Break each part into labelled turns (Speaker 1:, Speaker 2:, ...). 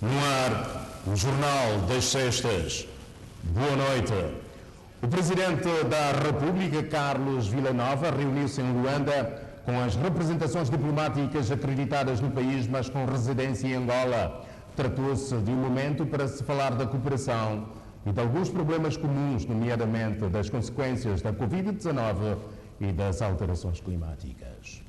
Speaker 1: No ar, o Jornal das Sextas. Boa noite. O Presidente da República, Carlos Villanova, reuniu-se em Luanda com as representações diplomáticas acreditadas no país, mas com residência em Angola. Tratou-se de um momento para se falar da cooperação e de alguns problemas comuns, nomeadamente das consequências da Covid-19 e das alterações climáticas.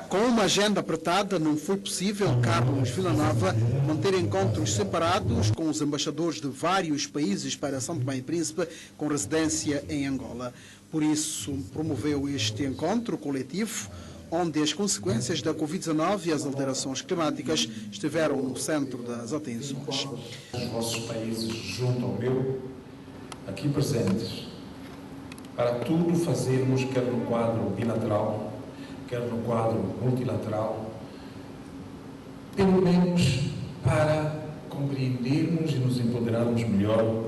Speaker 2: Com uma agenda apertada, não foi possível Carlos Villanova manter encontros separados com os embaixadores de vários países para São Tomé e Príncipe com residência em Angola. Por isso, promoveu este encontro coletivo, onde as consequências da Covid-19 e as alterações climáticas estiveram no centro das atenções.
Speaker 3: Os vossos países, junto ao meu, aqui presentes, para tudo fazermos, quer no quadro bilateral, quer no quadro multilateral, pelo menos para compreendermos e nos empoderarmos melhor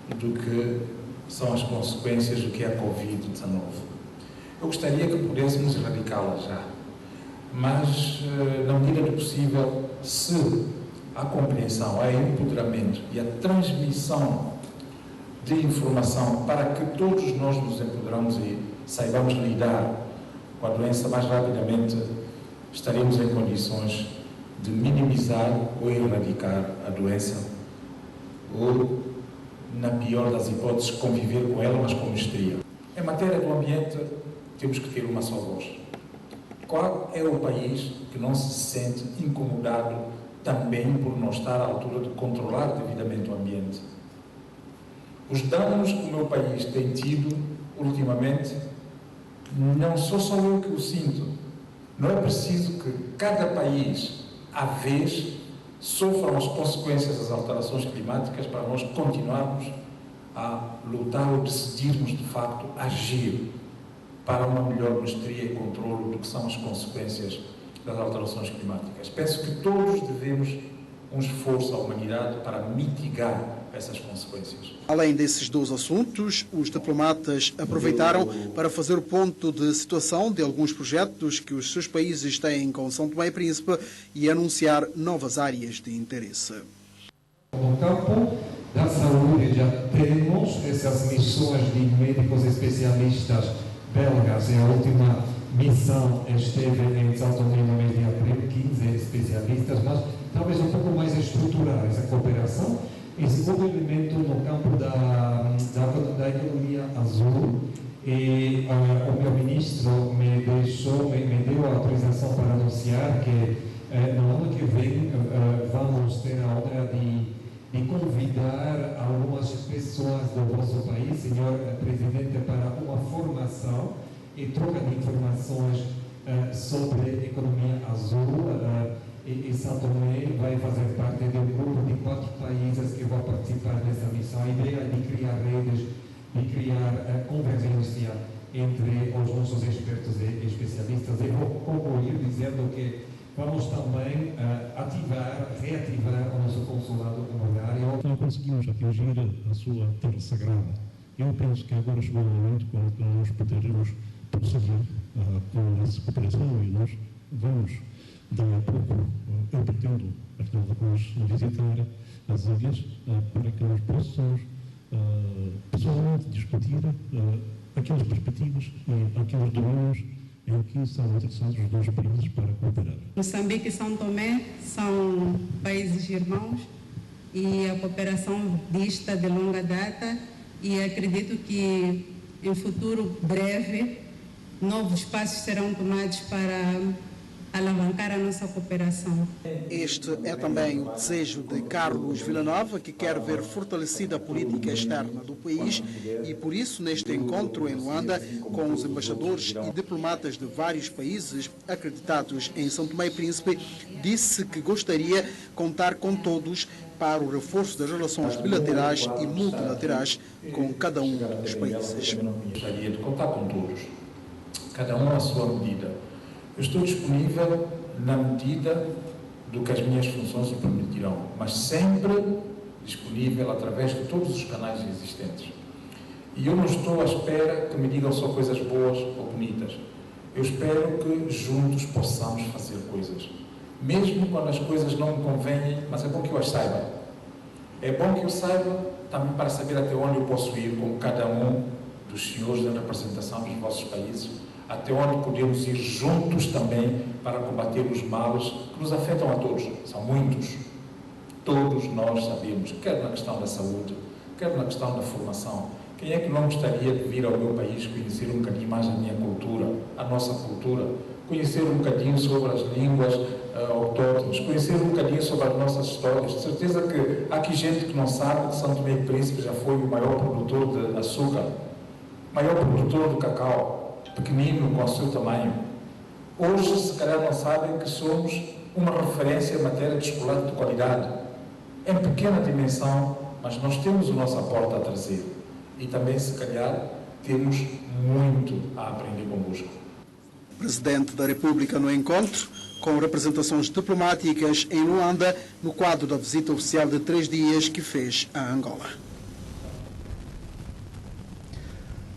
Speaker 3: do que são as consequências do que é a Covid-19. Eu gostaria que pudéssemos erradicá-la já, mas, na medida do possível, se a compreensão, a empoderamento e a transmissão de informação para que todos nós nos empoderamos e saibamos lidar com a doença mais rapidamente, estaremos em condições de minimizar ou erradicar a doença ou, na pior das hipóteses, conviver com ela, mas com mestria. Em matéria do ambiente, temos que ter uma só voz. Qual é o país que não se sente incomodado também por não estar à altura de controlar devidamente o ambiente? Os danos que o meu país tem tido ultimamente, não sou só eu que o sinto. Não é preciso que cada país, à vez, sofra as consequências das alterações climáticas para nós continuarmos a lutar ou decidirmos, de facto, agir para uma melhor mestria e controle do que são as consequências das alterações climáticas. Penso que todos devemos um esforço à humanidade para mitigar essas consequências.
Speaker 2: Além desses dois assuntos, os diplomatas aproveitaram para fazer o ponto de situação de alguns projetos que os seus países têm com São Tomé e Príncipe e anunciar novas áreas de interesse.
Speaker 4: No campo da saúde já temos essas missões de médicos especialistas belgas. A última missão esteve em São Tomé no mês de abril, 15 especialistas, mas talvez um pouco mais estruturar essa cooperação. Esse segundo elemento no campo da economia azul, e o meu ministro me deu a autorização para anunciar que no ano que vem vamos ter a honra de convidar algumas pessoas do vosso país, senhor presidente, para uma formação e troca de informações sobre economia azul. E São Tomé vai fazer parte de um grupo de 4 países que vão participar dessa missão. A ideia é de criar redes, de criar convergência entre os nossos expertos e especialistas. Eu vou concluir dizendo que vamos também reativar o nosso consulado honorário.
Speaker 5: Não conseguimos atingir a sua terra sagrada. Eu penso que agora chegou o momento quando nós poderemos prosseguir com essa cooperação e nós vamos. Daí a pouco eu pretendo visitar as ilhas para que nós possamos pessoalmente discutir aquelas perspectivas e aqueles domínios em que são interessados os dois países para cooperar.
Speaker 6: Moçambique e São Tomé são países irmãos e a cooperação dista de longa data e acredito que em futuro breve novos passos serão tomados para alavancar a nossa cooperação.
Speaker 2: Este é também o desejo de Carlos Villanova, que quer ver fortalecida a política externa do país e, por isso, neste encontro em Luanda, com os embaixadores e diplomatas de vários países acreditados em São Tomé e Príncipe, disse que gostaria de contar com todos para o reforço das relações bilaterais e multilaterais com cada um dos países.
Speaker 3: Gostaria de contar com todos, cada um à sua medida. Eu estou disponível na medida do que as minhas funções o permitirão, mas sempre disponível através de todos os canais existentes. E eu não estou à espera que me digam só coisas boas ou bonitas. Eu espero que juntos possamos fazer coisas. mesmo quando as coisas não me convêm, mas é bom que eu as saiba. É bom que eu saiba também para saber até onde eu posso ir, como cada um dos senhores da representação dos vossos países, até onde podemos ir juntos também para combater os males que nos afetam a todos. São muitos. Todos nós sabemos, quer na questão da saúde, quer na questão da formação. Quem é que não gostaria de vir ao meu país conhecer um bocadinho mais a minha cultura, a nossa cultura, conhecer um bocadinho sobre as línguas autóctones, conhecer um bocadinho sobre as nossas histórias? De certeza que há aqui gente que não sabe que São Tomé e Príncipe já foi o maior produtor de açúcar, maior produtor de cacau, pequenino com o seu tamanho. Hoje, se calhar, não sabem que somos uma referência em matéria de chocolate de qualidade. Em pequena dimensão, mas nós temos o nosso aporte a trazer. E também, se calhar, temos muito a aprender convosco.
Speaker 2: O Presidente da República no encontro, com representações diplomáticas em Luanda, no quadro da visita oficial de 3 dias que fez a Angola.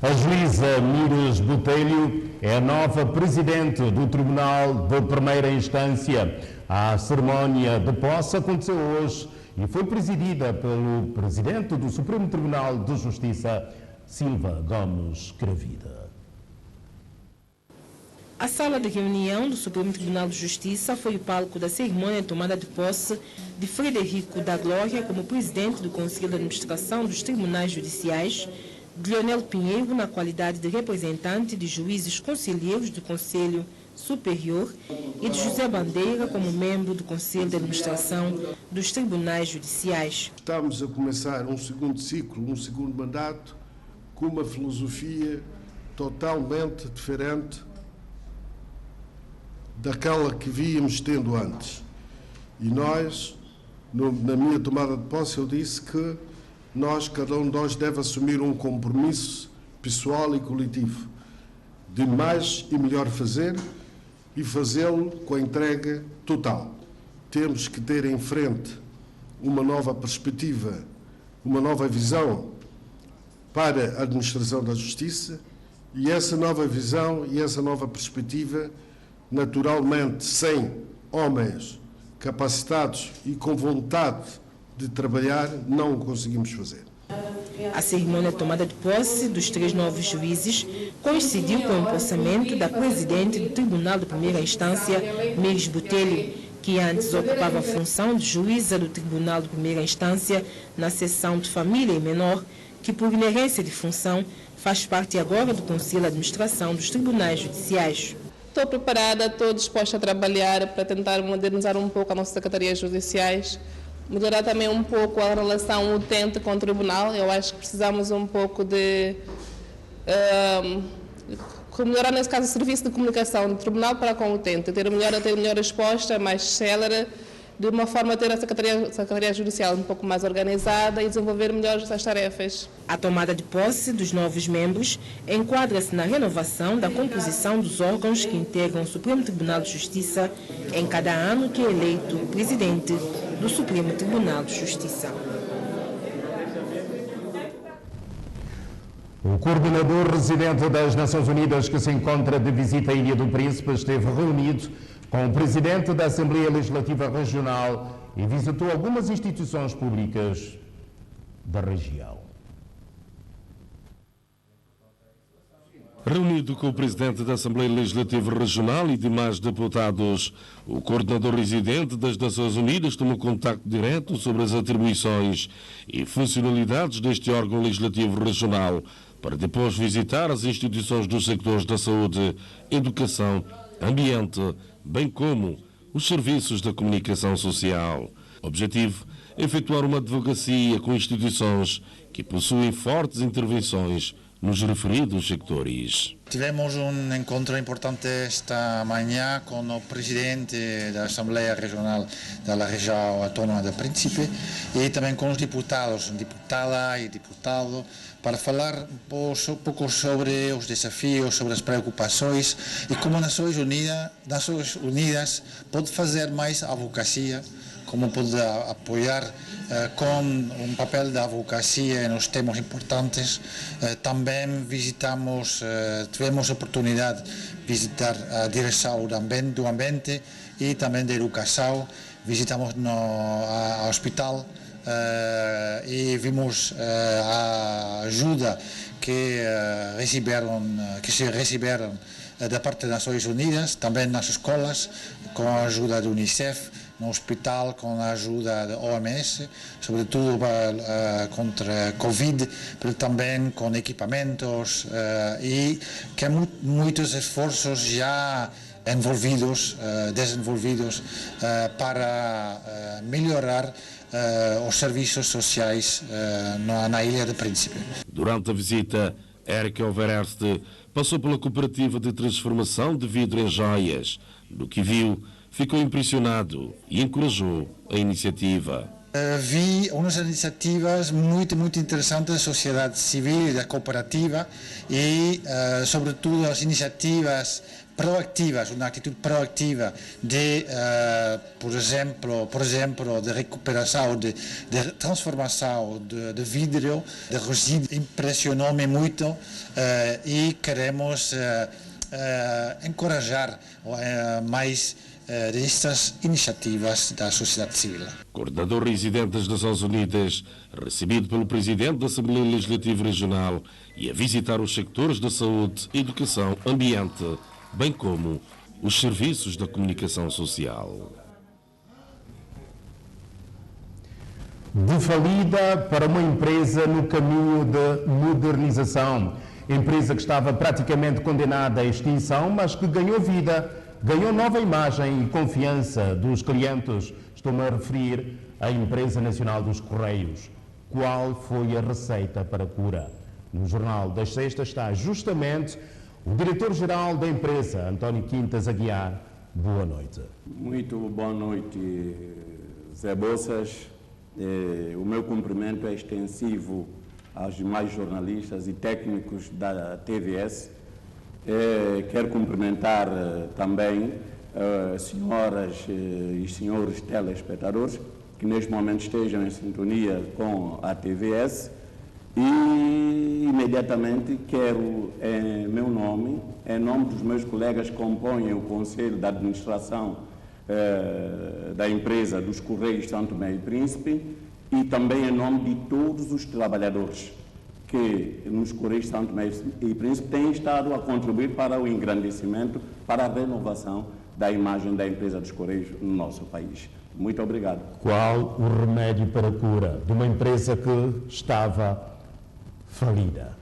Speaker 1: A juíza Mires Botelho é a nova presidente do Tribunal de Primeira Instância. A cerimónia de posse aconteceu hoje e foi presidida pelo presidente do Supremo Tribunal de Justiça, Silva Gomes Cravida.
Speaker 7: A sala de reunião do Supremo Tribunal de Justiça foi o palco da cerimônia de tomada de posse de Frederico da Glória como presidente do Conselho de Administração dos Tribunais Judiciais, de Leonel Pinheiro na qualidade de representante de juízes conselheiros do Conselho Superior e de José Bandeira como membro do Conselho de Administração dos Tribunais Judiciais.
Speaker 8: Estamos a começar um segundo ciclo, um segundo mandato, com uma filosofia totalmente diferente daquela que víamos tendo antes. E nós, na minha tomada de posse, eu disse que cada um de nós deve assumir um compromisso pessoal e coletivo de mais e melhor fazer e fazê-lo com a entrega total. Temos que ter em frente uma nova perspectiva, uma nova visão para a administração da justiça, e essa nova visão e essa nova perspectiva, naturalmente, sem homens capacitados e com vontade de trabalhar, não o conseguimos fazer.
Speaker 7: A cerimônia de tomada de posse dos 3 novos juízes coincidiu com o empossamento da presidente do Tribunal de Primeira Instância, Mires Botelho, que antes ocupava a função de juíza do Tribunal de Primeira Instância na seção de Família e Menor, que por inerência de função faz parte agora do Conselho de Administração dos Tribunais Judiciais.
Speaker 9: Estou preparada, estou disposta a trabalhar para tentar modernizar um pouco a nossa Secretaria Judiciais, melhorar também um pouco a relação utente com o Tribunal. Eu acho que precisamos um pouco de melhorar, nesse caso, o serviço de comunicação do Tribunal para com o utente, ter melhor resposta, mais célere, de uma forma a ter a Secretaria Judicial um pouco mais organizada e desenvolver melhor as tarefas.
Speaker 7: A tomada de posse dos novos membros enquadra-se na renovação da composição dos órgãos que integram o Supremo Tribunal de Justiça em cada ano que é eleito o presidente do Supremo Tribunal de Justiça.
Speaker 1: O coordenador residente das Nações Unidas, que se encontra de visita à Ilha do Príncipe, esteve reunido com o presidente da Assembleia Legislativa Regional e visitou algumas instituições públicas da região.
Speaker 10: Reunido com o presidente da Assembleia Legislativa Regional e demais deputados, o coordenador residente das Nações Unidas tomou contacto direto sobre as atribuições e funcionalidades deste órgão legislativo regional, para depois visitar as instituições dos sectores da saúde, educação, ambiente, bem como os serviços da comunicação social. Objetivo: efetuar uma advocacia com instituições que possuem fortes intervenções nos referidos sectores.
Speaker 11: Tivemos um encontro importante esta manhã com o presidente da Assembleia Regional da região autónoma do Príncipe e também com os deputados, diputada e deputado, para falar um pouco sobre os desafios, sobre as preocupações e como Nações Unidas pode fazer mais advocacia como pode apoiar com um papel da advocacia nos temas importantes. Também tivemos a oportunidade de visitar a direção do ambiente e também da educação. Visitamos o hospital e vimos a ajuda que se receberam da parte das Nações Unidas, também nas escolas, com a ajuda do Unicef, no hospital, com a ajuda da OMS, sobretudo contra a Covid, mas também com equipamentos e que há muitos esforços já desenvolvidos para melhorar os serviços sociais na Ilha do Príncipe.
Speaker 10: Durante a visita, Éric Overerst passou pela cooperativa de transformação de vidro em joias. Do que viu, ficou impressionado e encorajou a iniciativa.
Speaker 11: Vi umas iniciativas muito interessantes da sociedade civil e da cooperativa e, sobretudo, as iniciativas proativas, uma atitude proativa de, por exemplo, de recuperação, de transformação de vidro, de resíduos, impressionou-me muito e queremos encorajar mais destas iniciativas da sociedade civil.
Speaker 10: Coordenador residente das Nações Unidas, recebido pelo Presidente da Assembleia Legislativa Regional e a visitar os sectores da saúde, educação, ambiente, bem como os serviços da comunicação social.
Speaker 1: De falida para uma empresa no caminho de modernização. Empresa que estava praticamente condenada à extinção, mas que ganhou vida, ganhou nova imagem e confiança dos clientes. Estou-me a referir à Empresa Nacional dos Correios. Qual foi a receita para a cura? No Jornal das Sextas está justamente o diretor-geral da empresa, António Quintas Aguiar. Boa noite.
Speaker 12: Muito boa noite, Zé Bossas. O meu cumprimento é extensivo aos demais jornalistas e técnicos da TVS. Quero cumprimentar também senhoras e senhores telespectadores que neste momento estejam em sintonia com a TVS. E imediatamente quero, em meu nome, em nome dos meus colegas que compõem o Conselho de Administração da empresa dos Correios de Santo Tomé e Príncipe, e também em nome de todos os trabalhadores que nos Correios de Santo Tomé e Príncipe têm estado a contribuir para o engrandecimento, para a renovação da imagem da empresa dos Correios no nosso país. Muito obrigado.
Speaker 1: Qual o remédio para a cura de uma empresa que estava falida?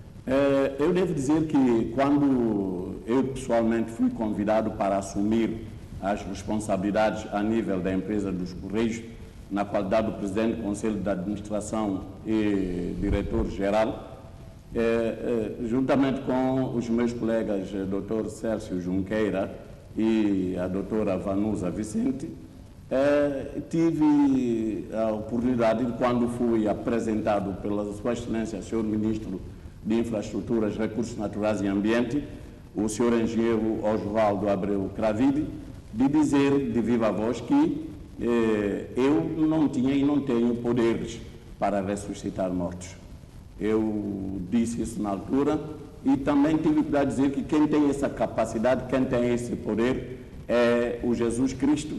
Speaker 12: Eu devo dizer que quando eu pessoalmente fui convidado para assumir as responsabilidades a nível da empresa dos Correios, na qualidade do presidente do Conselho de Administração e diretor-geral, juntamente com os meus colegas Dr. Sérgio Junqueira e a doutora Vanusa Vicente, tive a oportunidade de, quando fui apresentado pela Sua Excelência, Sr. Ministro de Infraestruturas, Recursos Naturais e Ambiente, o Sr. Engenheiro Osvaldo Abreu Cravide, de dizer de viva voz que eu não tinha e não tenho poderes para ressuscitar mortos. Eu disse isso na altura e também tive que dizer que quem tem essa capacidade, quem tem esse poder é o Jesus Cristo.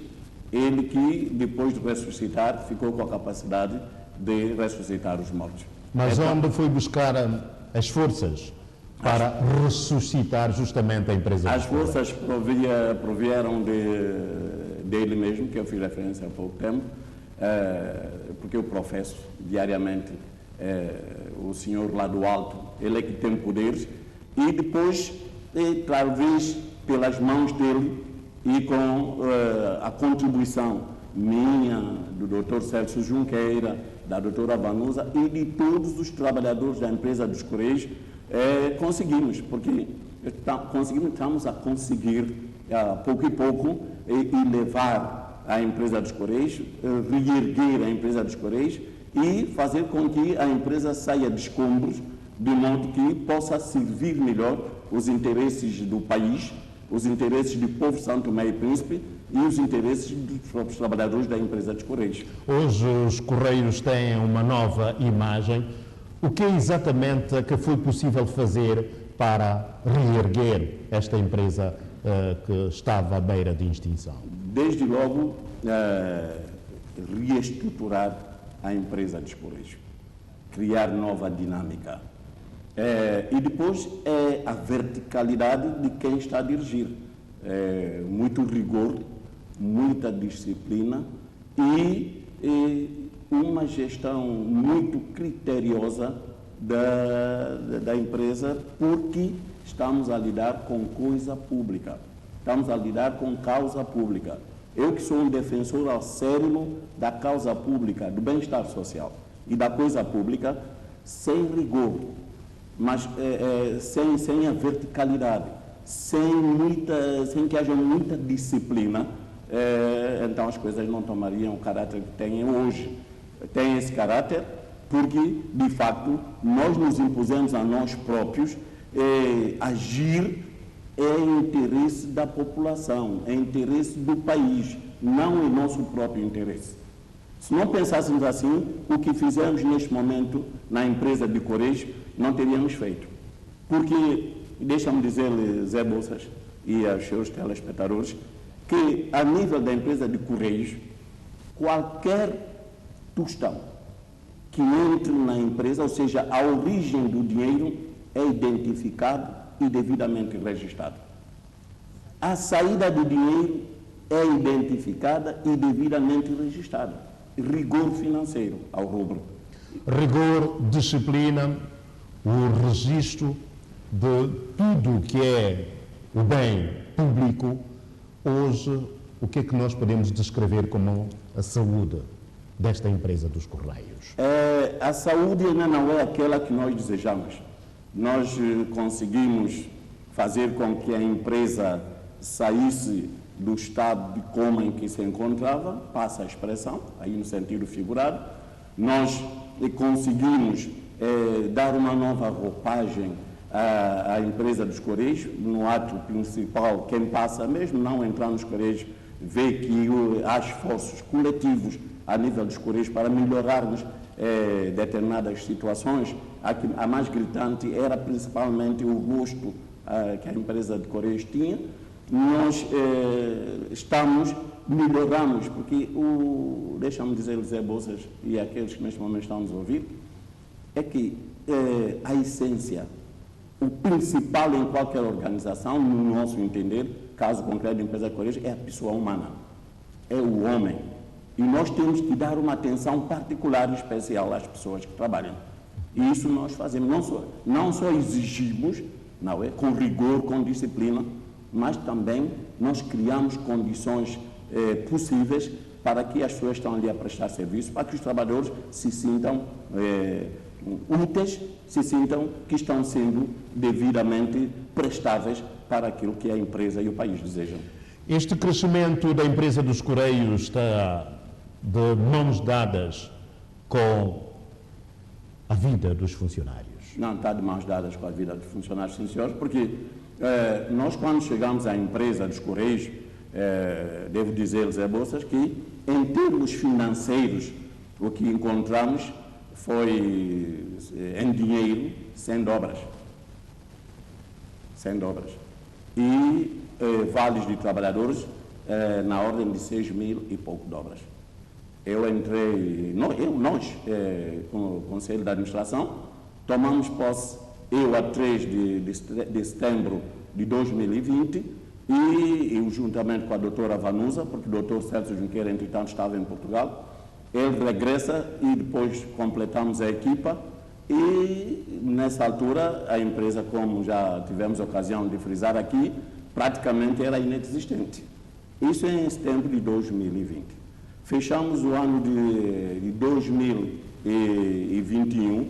Speaker 12: Ele que, depois de ressuscitar, ficou com a capacidade de ressuscitar os mortos.
Speaker 1: Mas onde foi buscar as forças para ressuscitar justamente a empresa?
Speaker 12: As forças provieram dele mesmo, que eu fiz referência há pouco tempo, porque eu professo diariamente o Senhor lá do alto, ele é que tem poderes, e depois, talvez pelas mãos dele e com a contribuição minha, do Dr. Sérgio Junqueira, da doutora Vanusa e de todos os trabalhadores da empresa dos Correios, conseguimos, porque estamos a conseguir, pouco e pouco, e levar a empresa dos Correios, reerguer a empresa dos Correios e fazer com que a empresa saia de escombros, de modo que possa servir melhor os interesses do país os interesses do povo São Tomé e Príncipe e os interesses dos próprios trabalhadores da empresa dos Correios.
Speaker 1: Hoje os Correios têm uma nova imagem. O que é exatamente que foi possível fazer para reerguer esta empresa que estava à beira de extinção?
Speaker 12: Desde logo, reestruturar a empresa dos Correios, criar nova dinâmica. E depois a verticalidade de quem está a dirigir. Muito rigor, muita disciplina e uma gestão muito criteriosa da empresa, porque estamos a lidar com coisa pública, estamos a lidar com causa pública. Eu que sou um defensor acérrimo da causa pública, do bem-estar social e da coisa pública, sem rigor, mas sem a verticalidade, sem que haja muita disciplina, então as coisas não tomariam o caráter que têm hoje. Tem esse caráter porque, de facto, nós nos impusemos a nós próprios agir em interesse da população, em interesse do país, não em nosso próprio interesse. Se não pensássemos assim, o que fizemos neste momento na empresa de Correios não teríamos feito. Porque, deixa-me dizer-lhe, Zé Bolsas e aos seus telespectadores, que a nível da empresa de Correios, qualquer tostão que entre na empresa, ou seja, a origem do dinheiro é identificado e devidamente registrado. A saída do dinheiro é identificada e devidamente registrada. Rigor financeiro ao rubro.
Speaker 1: Rigor, disciplina, o registro de tudo que é o bem público. Hoje, o que é que nós podemos descrever como a saúde desta empresa dos Correios?
Speaker 12: A saúde ainda não é aquela que nós desejamos. Nós conseguimos fazer com que a empresa saísse do estado de coma em que se encontrava, passa a expressão, aí no sentido figurado. Nós conseguimos dar uma nova roupagem à empresa dos Correios. No ato principal, quem passa mesmo, não entrar nos Correios, vê que há esforços coletivos a nível dos Correios para melhorarmos determinadas situações. A mais gritante era principalmente o rosto que a empresa de Correios tinha. Nós melhoramos, porque deixa-me dizer, Zé Bolsas, e aqueles que neste momento estão nos a ouvir, é que a essência, o principal em qualquer organização, no nosso entender, caso concreto da empresa de Correios, é a pessoa humana, é o homem. E nós temos que dar uma atenção particular e especial às pessoas que trabalham. E isso nós fazemos, não só exigimos, não é, com rigor, com disciplina, mas também nós criamos condições possíveis para que as pessoas que estão ali a prestar serviço, para que os trabalhadores se sintam úteis, se sintam que estão sendo devidamente prestáveis para aquilo que a empresa e o país desejam.
Speaker 1: Este crescimento da empresa dos Correios está de mãos dadas com a vida dos funcionários?
Speaker 12: Não está de mãos dadas com a vida dos funcionários, sim, senhores, porque nós, quando chegamos à empresa dos Correios, devo dizer, Zé Bolsas, que em termos financeiros o que encontramos foi em dinheiro 100 dobras. 100 dobras. E vales de trabalhadores na ordem de 6.000 e pouco dobras. Eu entrei, nós, com o Conselho de Administração, tomamos posse, eu a 3 de setembro de 2020, e juntamente com a doutora Vanusa, porque o doutor Sérgio Junqueira, entretanto, estava em Portugal, ele regressa e depois completamos a equipa e, nessa altura, a empresa, como já tivemos a ocasião de frisar aqui, praticamente era inexistente. Isso em setembro de 2020. Fechamos o ano de 2021,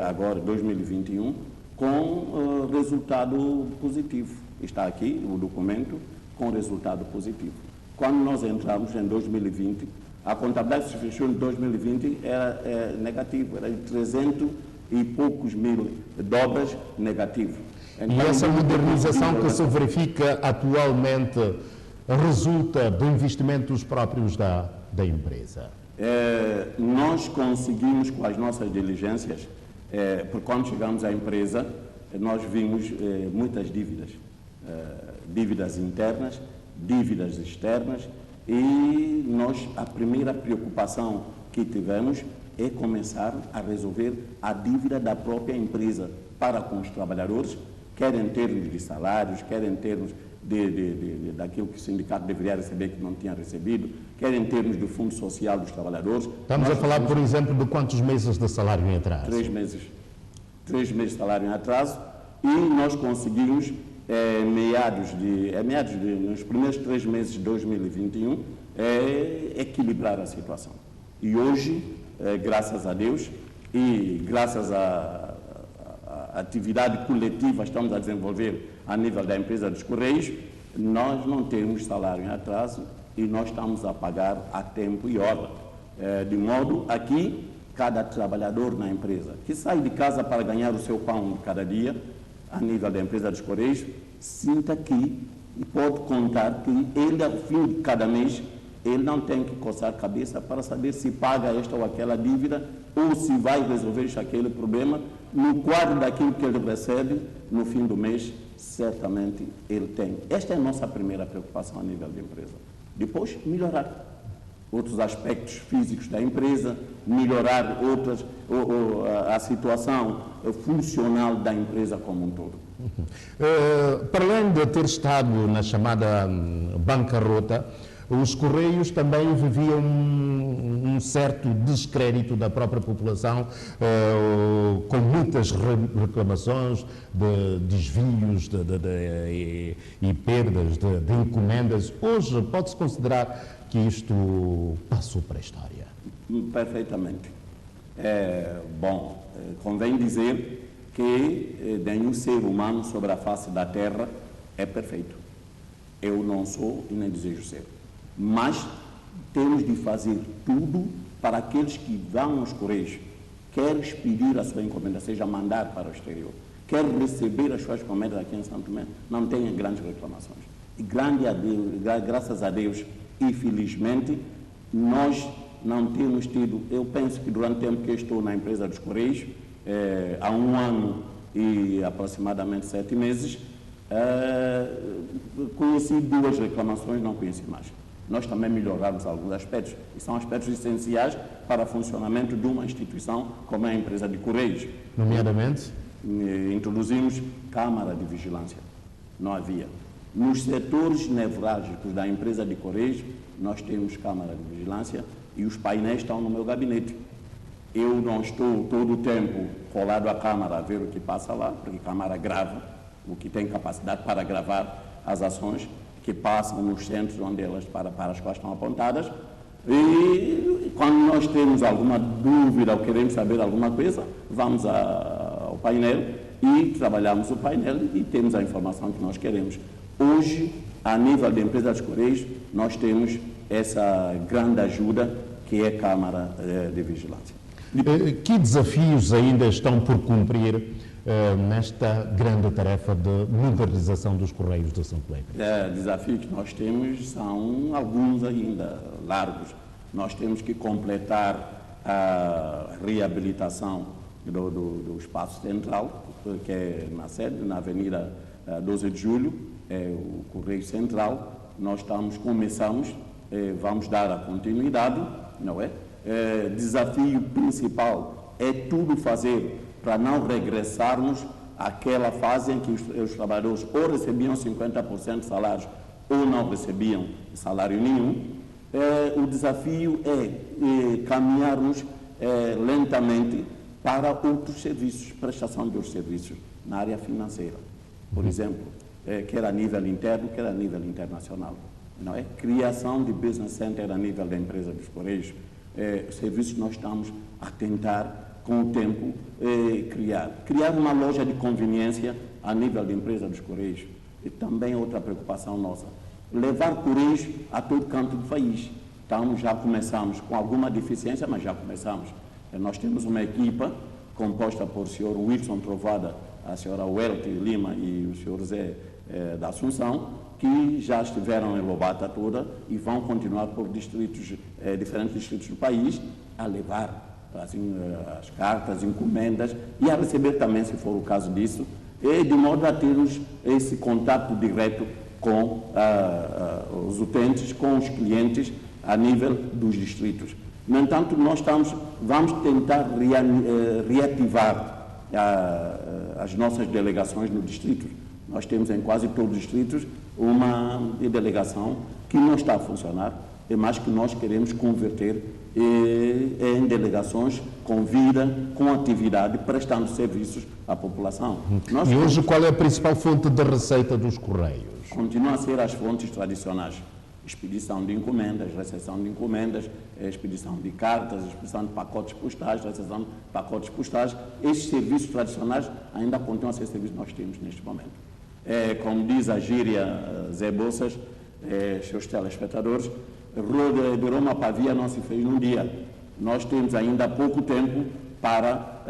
Speaker 12: agora 2021, com resultado positivo. Está aqui o documento com resultado positivo. Quando nós entramos em 2020, a contabilidade que se fechou em 2020 era negativo, era de 300 e poucos mil dobras negativo. Então,
Speaker 1: e essa modernização que se verifica atualmente resulta de investimentos próprios da empresa?
Speaker 12: Nós conseguimos, com as nossas diligências, porque quando chegamos à empresa, nós vimos muitas dívidas. Dívidas internas, dívidas externas, e a primeira preocupação que tivemos é começar a resolver a dívida da própria empresa para com os trabalhadores, quer em termos de salários, quer em termos daquilo que o sindicato deveria receber que não tinha recebido, quer em termos do Fundo Social dos Trabalhadores.
Speaker 1: Estamos a falar, por exemplo, de quantos meses de salário em atraso?
Speaker 12: 3 meses. 3 meses de salário em atraso, e nós conseguimos, nos primeiros 3 meses de 2021, equilibrar a situação. E hoje, graças a Deus, e graças à atividade coletiva que estamos a desenvolver a nível da empresa dos Correios, nós não temos salário em atraso e nós estamos a pagar a tempo e hora. De modo a que cada trabalhador na empresa que sai de casa para ganhar o seu pão de cada dia, a nível da empresa dos Correios, sinta que pode contar que ele, ao fim de cada mês, ele não tem que coçar a cabeça para saber se paga esta ou aquela dívida ou se vai resolver aquele problema. No quadro daquilo que ele recebe, no fim do mês, certamente ele tem. Esta é a nossa primeira preocupação a nível de empresa. Depois, melhorar outros aspectos físicos da empresa, melhorar a situação funcional da empresa como um todo.
Speaker 1: Para além de ter estado na chamada bancarrota, os Correios também viviam um certo descrédito da própria população, com muitas reclamações de desvios e perdas de encomendas. Hoje pode-se considerar que isto passou para a história?
Speaker 12: Perfeitamente. Convém dizer que nenhum ser humano sobre a face da Terra é perfeito. Eu não sou e nem desejo ser. Mas temos de fazer tudo para aqueles que vão aos Correios, quer expedir a sua encomenda, seja mandar para o exterior, quer receber as suas encomendas aqui em São Tomé, não tenham grandes reclamações. E graças a Deus e felizmente, nós não temos tido, eu penso que durante o tempo que eu estou na empresa dos Correios, há 1 ano e aproximadamente 7 meses, conheci 2 reclamações, não conheci mais. Nós também melhoramos alguns aspectos, e são aspectos essenciais para o funcionamento de uma instituição como é a empresa de Correios.
Speaker 1: Nomeadamente?
Speaker 12: Introduzimos Câmara de Vigilância. Não havia. Nos setores nevrálgicos da empresa de Correios, nós temos Câmara de Vigilância e os painéis estão no meu gabinete. Eu não estou todo o tempo colado à Câmara a ver o que passa lá, porque a Câmara grava, o que tem capacidade para gravar as ações que passam nos centros onde elas para as quais estão apontadas. E quando nós temos alguma dúvida ou queremos saber alguma coisa, vamos ao painel e trabalhamos o painel e temos a informação que nós queremos. Hoje, a nível da empresa dos Correios, nós temos essa grande ajuda que é a Câmara de Vigilância.
Speaker 1: Que desafios ainda estão por cumprir nesta grande tarefa de modernização dos Correios de São Tomé?
Speaker 12: Desafios que nós temos são alguns ainda largos. Nós temos que completar a reabilitação do espaço central, que é na sede, na Avenida 12 de Julho, o Correio Central. Nós começamos, vamos dar a continuidade, não é? Desafio principal é tudo fazer para não regressarmos àquela fase em que os trabalhadores ou recebiam 50% de salários ou não recebiam salário nenhum. O desafio é caminharmos lentamente para outros serviços, prestação de outros serviços na área financeira, por exemplo, quer a nível interno, quer a nível internacional. Não é? Criação de business center a nível da empresa dos Correios, serviços que nós estamos a tentar com o tempo criar uma loja de conveniência a nível da empresa dos Correios. E também outra preocupação nossa, levar Correios a todo canto do país. Então já começamos com alguma deficiência, mas já começamos. Nós temos uma equipa composta por o senhor Wilson Trovada a senhora Welte Lima e o senhor Zé da Assunção, que já estiveram em Lobata toda e vão continuar por distritos, diferentes distritos do país, a levar assim, as cartas, encomendas e a receber também, se for o caso disso, e de modo a termos esse contato direto com os utentes, com os clientes a nível dos distritos. No entanto, nós vamos tentar reativar as nossas delegações no distrito. Nós temos em quase todos os distritos uma delegação que não está a funcionar, mas que nós queremos converter em delegações com vida, com atividade, prestando serviços à população.
Speaker 1: E hoje qual é a principal fonte de receita dos Correios?
Speaker 12: Continuam a ser as fontes tradicionais. Expedição de encomendas, recepção de encomendas, expedição de cartas, expedição de pacotes postais, recepção de pacotes postais. Esses serviços tradicionais ainda continuam a ser serviços que nós temos neste momento. Como diz a gíria Zé Bolsas, seus telespectadores, de Roma a Pavia não se fez num dia. Nós temos ainda pouco tempo para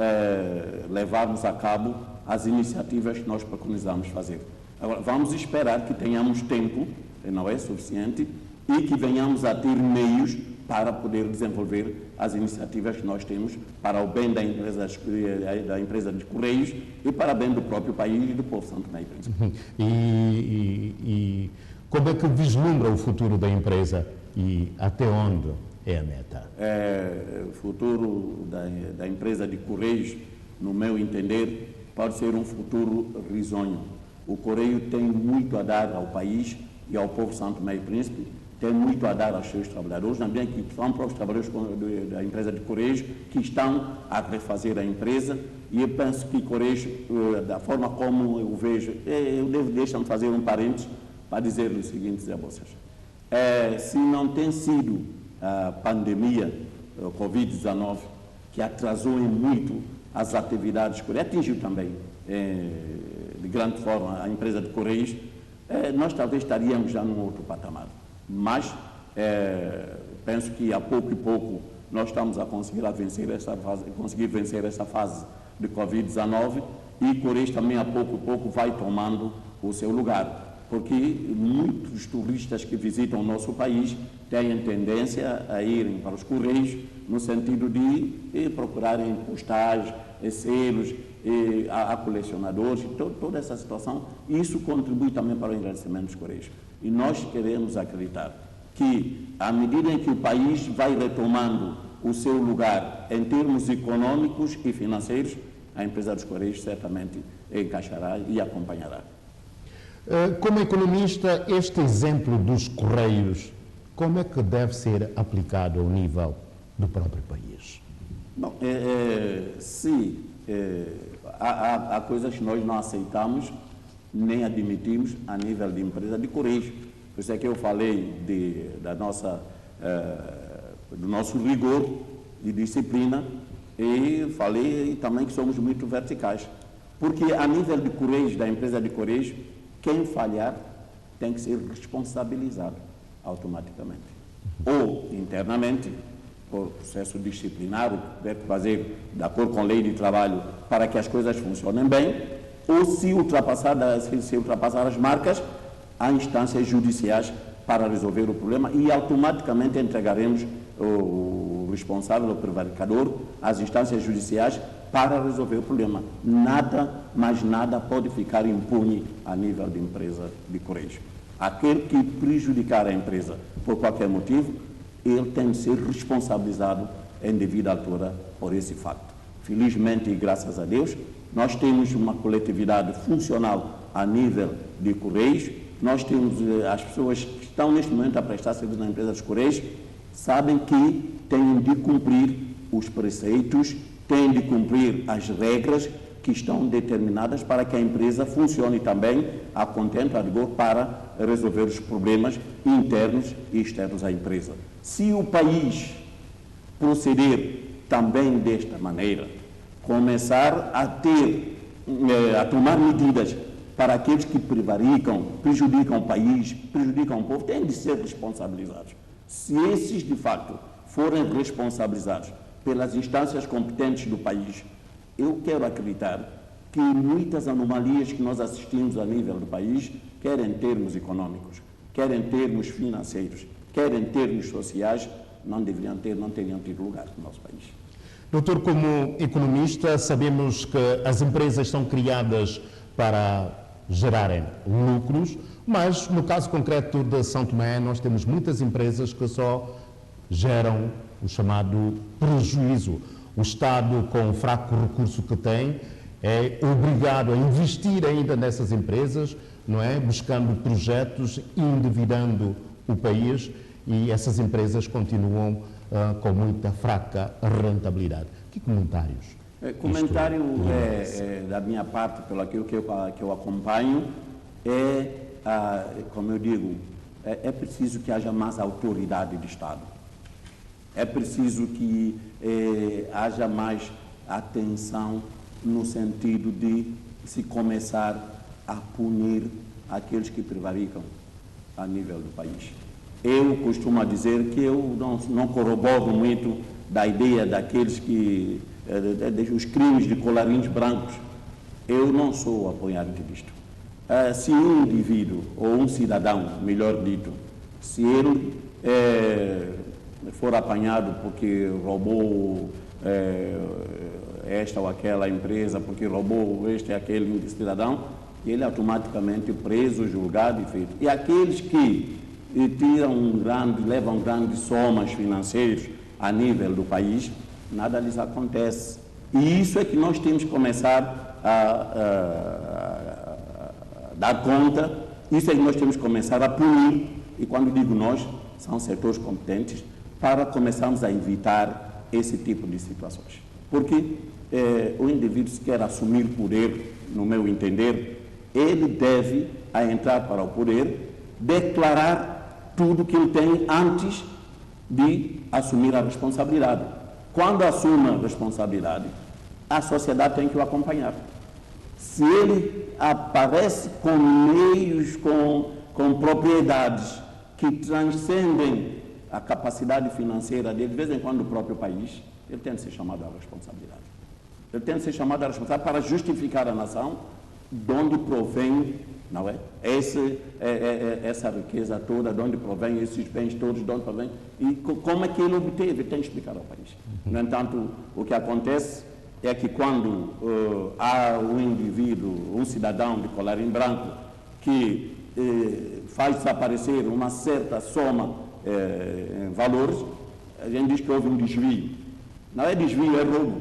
Speaker 12: levarmos a cabo as iniciativas que nós preconizamos fazer. Agora, vamos esperar que tenhamos tempo, não é suficiente, e que venhamos a ter meios para poder desenvolver as iniciativas que nós temos para o bem da empresa de Correios e para o bem do próprio país e do povo Santo Tomé e Príncipe.
Speaker 1: E como é que vislumbra o futuro da empresa e até onde é a meta?
Speaker 12: O futuro da empresa de Correios, no meu entender, pode ser um futuro risonho. O Correio tem muito a dar ao país e ao povo Santo Tomé e Príncipe, tem muito a dar aos seus trabalhadores, também que são para os trabalhadores da empresa de Correios que estão a refazer a empresa, e eu penso que Correios, da forma como eu vejo, deixa-me fazer um parênteses para dizer o seguinte, Zé Bolsas. Se não tem sido a pandemia, o Covid-19, que atrasou em muito as atividades, atingiu também de grande forma a empresa de Correios, nós talvez estaríamos já num outro patamar. Mas penso que a pouco e pouco nós estamos a conseguir vencer essa fase de Covid-19 e Correios também a pouco e pouco vai tomando o seu lugar, porque muitos turistas que visitam o nosso país têm tendência a irem para os Correios no sentido de procurarem postais, selos, a colecionadores, toda essa situação, e isso contribui também para o engrandecimento dos Correios. E nós queremos acreditar que, à medida em que o país vai retomando o seu lugar em termos econômicos e financeiros, a empresa dos Correios certamente encaixará e acompanhará.
Speaker 1: Como economista, este exemplo dos Correios, como é que deve ser aplicado ao nível do próprio país?
Speaker 12: Bom, há coisas que nós não aceitamos nem admitimos a nível de empresa de Correios. Por isso é que eu falei do nosso rigor de disciplina e falei também que somos muito verticais. Porque a nível de Correios, da empresa de Correios, quem falhar tem que ser responsabilizado automaticamente. Ou internamente, por processo disciplinar, o que tiver que fazer de acordo com a lei de trabalho para que as coisas funcionem bem, ou se ultrapassar as marcas, há instâncias judiciais para resolver o problema e automaticamente entregaremos o responsável, o prevaricador, às instâncias judiciais para resolver o problema. Nada, mas nada pode ficar impune a nível de empresa de Correios. Aquele que prejudicar a empresa por qualquer motivo, ele tem de ser responsabilizado em devida altura por esse facto. Felizmente e graças a Deus, nós temos uma coletividade funcional a nível de Correios, nós temos as pessoas que estão neste momento a prestar serviço na empresa dos Correios, sabem que têm de cumprir os preceitos, têm de cumprir as regras que estão determinadas para que a empresa funcione também a contento, a rigor, para resolver os problemas internos e externos à empresa. Se o país proceder também desta maneira, começar a tomar medidas para aqueles que prevaricam, prejudicam o país, prejudicam o povo, têm de ser responsabilizados. Se esses, de facto, forem responsabilizados pelas instâncias competentes do país, eu quero acreditar que muitas anomalias que nós assistimos a nível do país, quer em termos econômicos, quer em termos financeiros, quer em termos sociais, não teriam tido lugar no nosso país.
Speaker 1: Doutor, como economista, sabemos que as empresas são criadas para gerarem lucros, mas no caso concreto de São Tomé, nós temos muitas empresas que só geram o chamado prejuízo. O Estado, com o fraco recurso que tem, é obrigado a investir ainda nessas empresas, não é? Buscando projetos, endividando o país, e essas empresas continuam com muita fraca rentabilidade. Que comentários?
Speaker 12: Comentário da minha parte, pelo aquilo que eu acompanho, como eu digo, é preciso que haja mais autoridade de Estado. É preciso que haja mais atenção no sentido de se começar a punir aqueles que prevaricam a nível do país. Eu costumo dizer que eu não corroboro muito da ideia daqueles que os crimes de colarinhos brancos. Eu não sou apoiante disto. Se um indivíduo, ou um cidadão, melhor dito, se ele for apanhado porque roubou esta ou aquela empresa, porque roubou este e aquele cidadão, ele é automaticamente preso, julgado e feito. E aqueles que levam grandes somas financeiras a nível do país, nada lhes acontece. E isso é que nós temos que começar a dar conta, isso é que nós temos que começar a punir, e quando digo nós, são setores competentes, para começarmos a evitar esse tipo de situações. Porque o indivíduo, se quer assumir poder, no meu entender, ele deve, a entrar para o poder, declarar tudo que ele tem antes de assumir a responsabilidade. Quando assume a responsabilidade, a sociedade tem que o acompanhar. Se ele aparece com meios, com propriedades que transcendem a capacidade financeira dele, de vez em quando, do próprio país, ele tem de ser chamado à responsabilidade. Ele tem de ser chamado à responsabilidade para justificar a nação de onde provém, não é? Essa riqueza toda, de onde provém esses bens todos, de onde provém, e como é que ele obteve, ele tem de explicar ao país. No entanto, o que acontece é que quando há um indivíduo, um cidadão de colarinho branco, que faz desaparecer uma certa soma em valores, a gente diz que houve um desvio. Não é desvio, é roubo.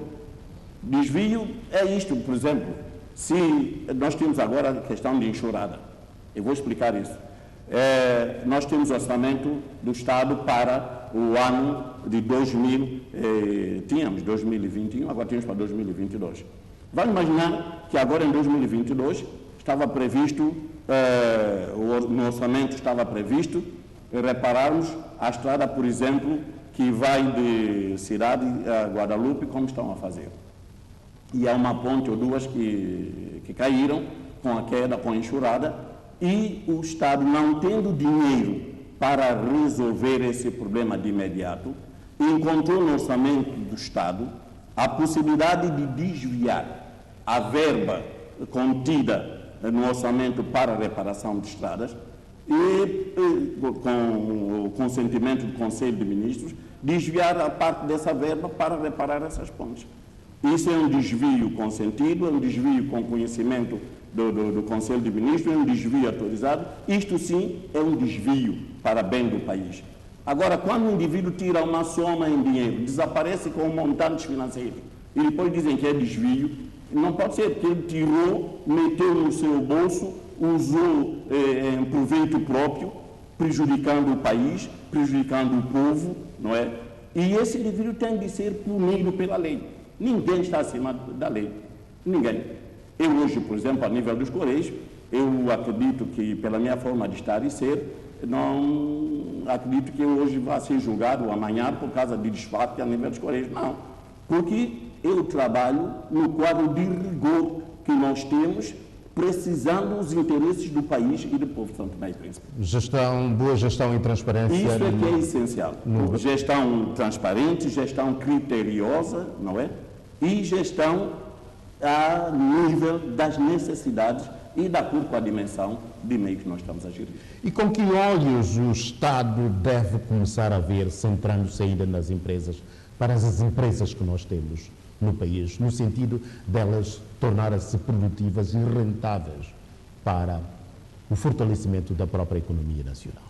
Speaker 12: Desvio é isto, por exemplo, se nós temos agora a questão de enxurrada, eu vou explicar isso. Nós temos orçamento do Estado para o ano de 2021, agora temos para 2022. Vamos imaginar que agora em 2022 estava previsto, no orçamento estava previsto repararmos a estrada, por exemplo, que vai de Cidade a Guadalupe, como estão a fazer. E há uma ponte ou duas que caíram com a queda, com a enxurrada, e o Estado, não tendo dinheiro para resolver esse problema de imediato, encontrou no orçamento do Estado a possibilidade de desviar a verba contida no orçamento para a reparação de estradas e, com o consentimento do Conselho de Ministros, desviar a parte dessa verba para reparar essas pontes. Isso é um desvio consentido, é um desvio com conhecimento do Conselho de Ministros, é um desvio autorizado. Isto sim é um desvio para bem do país. Agora, quando o indivíduo tira uma soma em dinheiro, desaparece com montantes financeiros, e depois dizem que é desvio, não pode ser, porque ele tirou, meteu no seu bolso, usou em proveito próprio, prejudicando o país, prejudicando o povo, não é? E esse indivíduo tem de ser punido pela lei. Ninguém está acima da lei. Ninguém. Eu hoje, por exemplo, a nível dos Correios, eu acredito que, pela minha forma de estar e ser, não acredito que eu hoje vá ser julgado amanhã por causa de desfalque a nível dos Correios. Não. Porque eu trabalho no quadro de rigor que nós temos, precisando dos interesses do país e do povo de São Tomé e Príncipe.
Speaker 1: Boa gestão e transparência.
Speaker 12: Isso é que é essencial. Gestão transparente, gestão criteriosa, não é? E gestão a nível das necessidades e de acordo com a dimensão de meio que nós estamos a gerir.
Speaker 1: E com que olhos o Estado deve começar a ver, centrando-se ainda nas empresas, para as empresas que nós temos no país, no sentido delas tornarem-se produtivas e rentáveis para o fortalecimento da própria economia nacional?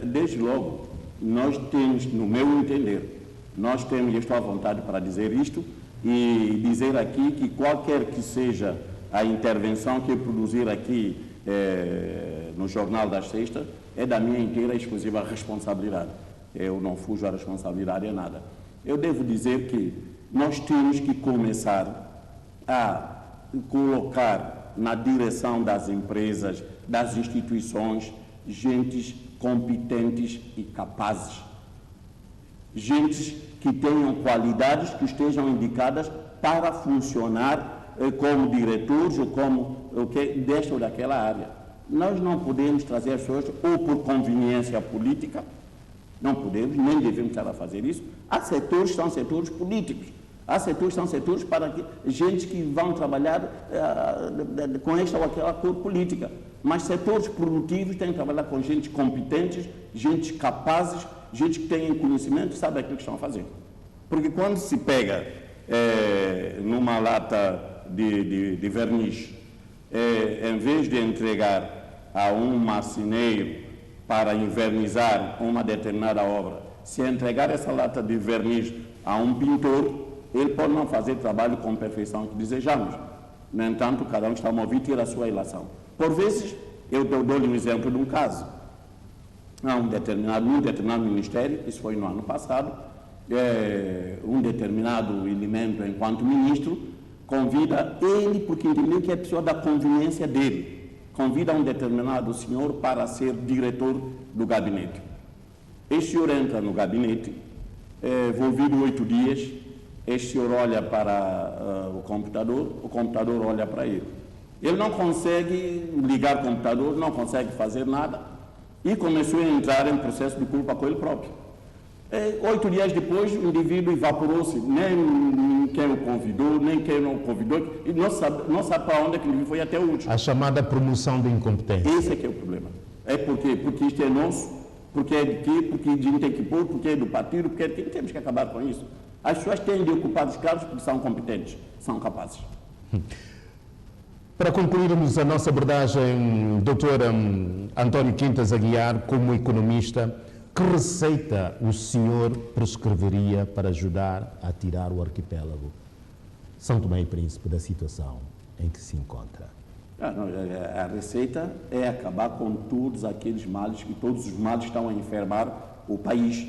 Speaker 12: Desde logo, nós temos, no meu entender, nós temos, e estou à vontade para dizer isto, e dizer aqui que qualquer que seja a intervenção que eu produzir aqui no Jornal das Sextas é da minha inteira e exclusiva responsabilidade. Eu não fujo à responsabilidade em nada. Eu devo dizer que nós temos que começar a colocar na direção das empresas, das instituições, gentes competentes e capazes. Gentes que tenham qualidades que estejam indicadas para funcionar como diretores ou como desta ou daquela área. Nós não podemos trazer as pessoas ou por conveniência política, não podemos, nem devemos estar a fazer isso. Há setores que são setores políticos, há setores que são setores para gente que vão trabalhar com esta ou aquela cor política. Mas setores produtivos têm que trabalhar com gente competentes, gente capazes, gente que tem conhecimento e sabe aquilo que estão a fazer. Porque quando se pega numa lata de verniz, em vez de entregar a um marceneiro para invernizar uma determinada obra, se entregar essa lata de verniz a um pintor, ele pode não fazer trabalho com perfeição que desejamos. No entanto, cada um está a mover e ter a sua ilação. Por vezes, eu dou-lhe um exemplo de um caso. Num determinado ministério, isso foi no ano passado, um determinado elemento, enquanto ministro, convida ele, porque entendeu que é pessoa da conveniência dele, convida um determinado senhor para ser diretor do gabinete. Este senhor entra no gabinete, envolvido 8 dias, este senhor olha para o computador olha para ele. Ele não consegue ligar o computador, não consegue fazer nada e começou a entrar em processo de culpa com ele próprio. 8 dias depois, o indivíduo evaporou-se, nem quem o convidou, nem quem não o convidou, e não sabe para onde é que ele foi até o último.
Speaker 1: A chamada promoção de incompetência.
Speaker 12: Esse é que é o problema. Porque isto é nosso, porque é de quê, porque a gente tem que pôr, porque é do partido, porque é de quem. Temos que acabar com isso. As pessoas têm de ocupar os cargos porque são competentes, são capazes.
Speaker 1: Para concluirmos a nossa abordagem, Dr. António Quintas Aguiar, como economista, que receita o senhor prescreveria para ajudar a tirar o arquipélago São Tomé e Príncipe da situação em que se encontra?
Speaker 12: A receita é acabar com todos aqueles males, que todos os males estão a enfermar o país.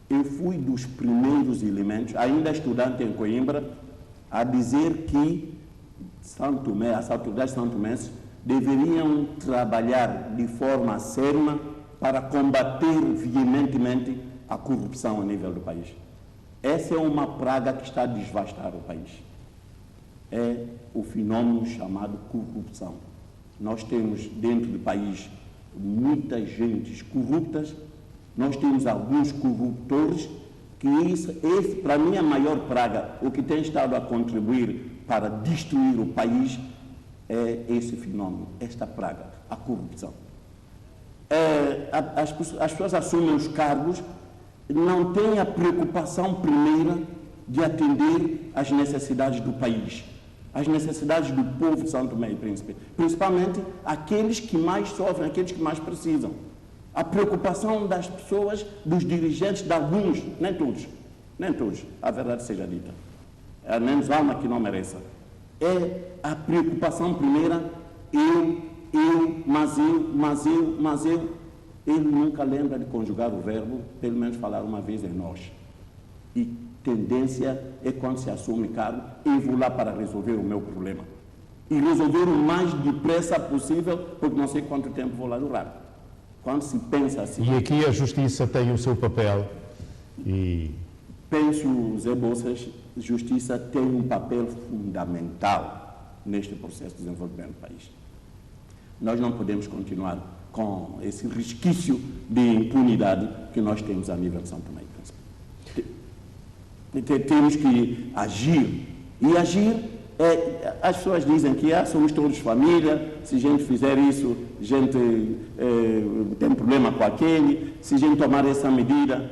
Speaker 12: Eu fui dos primeiros elementos, ainda estudante em Coimbra, a dizer que São Tomé, as autoridades santomenses deveriam trabalhar de forma séria para combater veementemente a corrupção a nível do país. Essa é uma praga que está a devastar o país. É o fenômeno chamado corrupção. Nós temos dentro do país muitas gentes corruptas, nós temos alguns corruptores, que esse para mim é a maior praga, o que tem estado a contribuir para destruir o país é esse fenômeno, esta praga, a corrupção. As pessoas assumem os cargos, não têm a preocupação primeira de atender às necessidades do país, às necessidades do povo de São Tomé e Príncipe, principalmente aqueles que mais sofrem, aqueles que mais precisam. A preocupação das pessoas, dos dirigentes, de alguns, nem todos, a verdade seja dita, há menos alma que não mereça. É a preocupação primeira, mas eu. Ele nunca lembra de conjugar o verbo, pelo menos falar uma vez em nós. E tendência é, quando se assume cargo, eu vou lá para resolver o meu problema. E resolver o mais depressa possível, porque não sei quanto tempo vou lá durar. Quando se pensa assim...
Speaker 1: E aqui a justiça tem o seu papel e...
Speaker 12: Penso, Zé Bolsas, a justiça tem um papel fundamental neste processo de desenvolvimento do país. Nós não podemos continuar com esse resquício de impunidade que nós temos a nível de São Tomé e Príncipe. Temos que agir, e agir As pessoas dizem que somos todos família, se a gente fizer isso, a gente tem problema com aquele, se a gente tomar essa medida,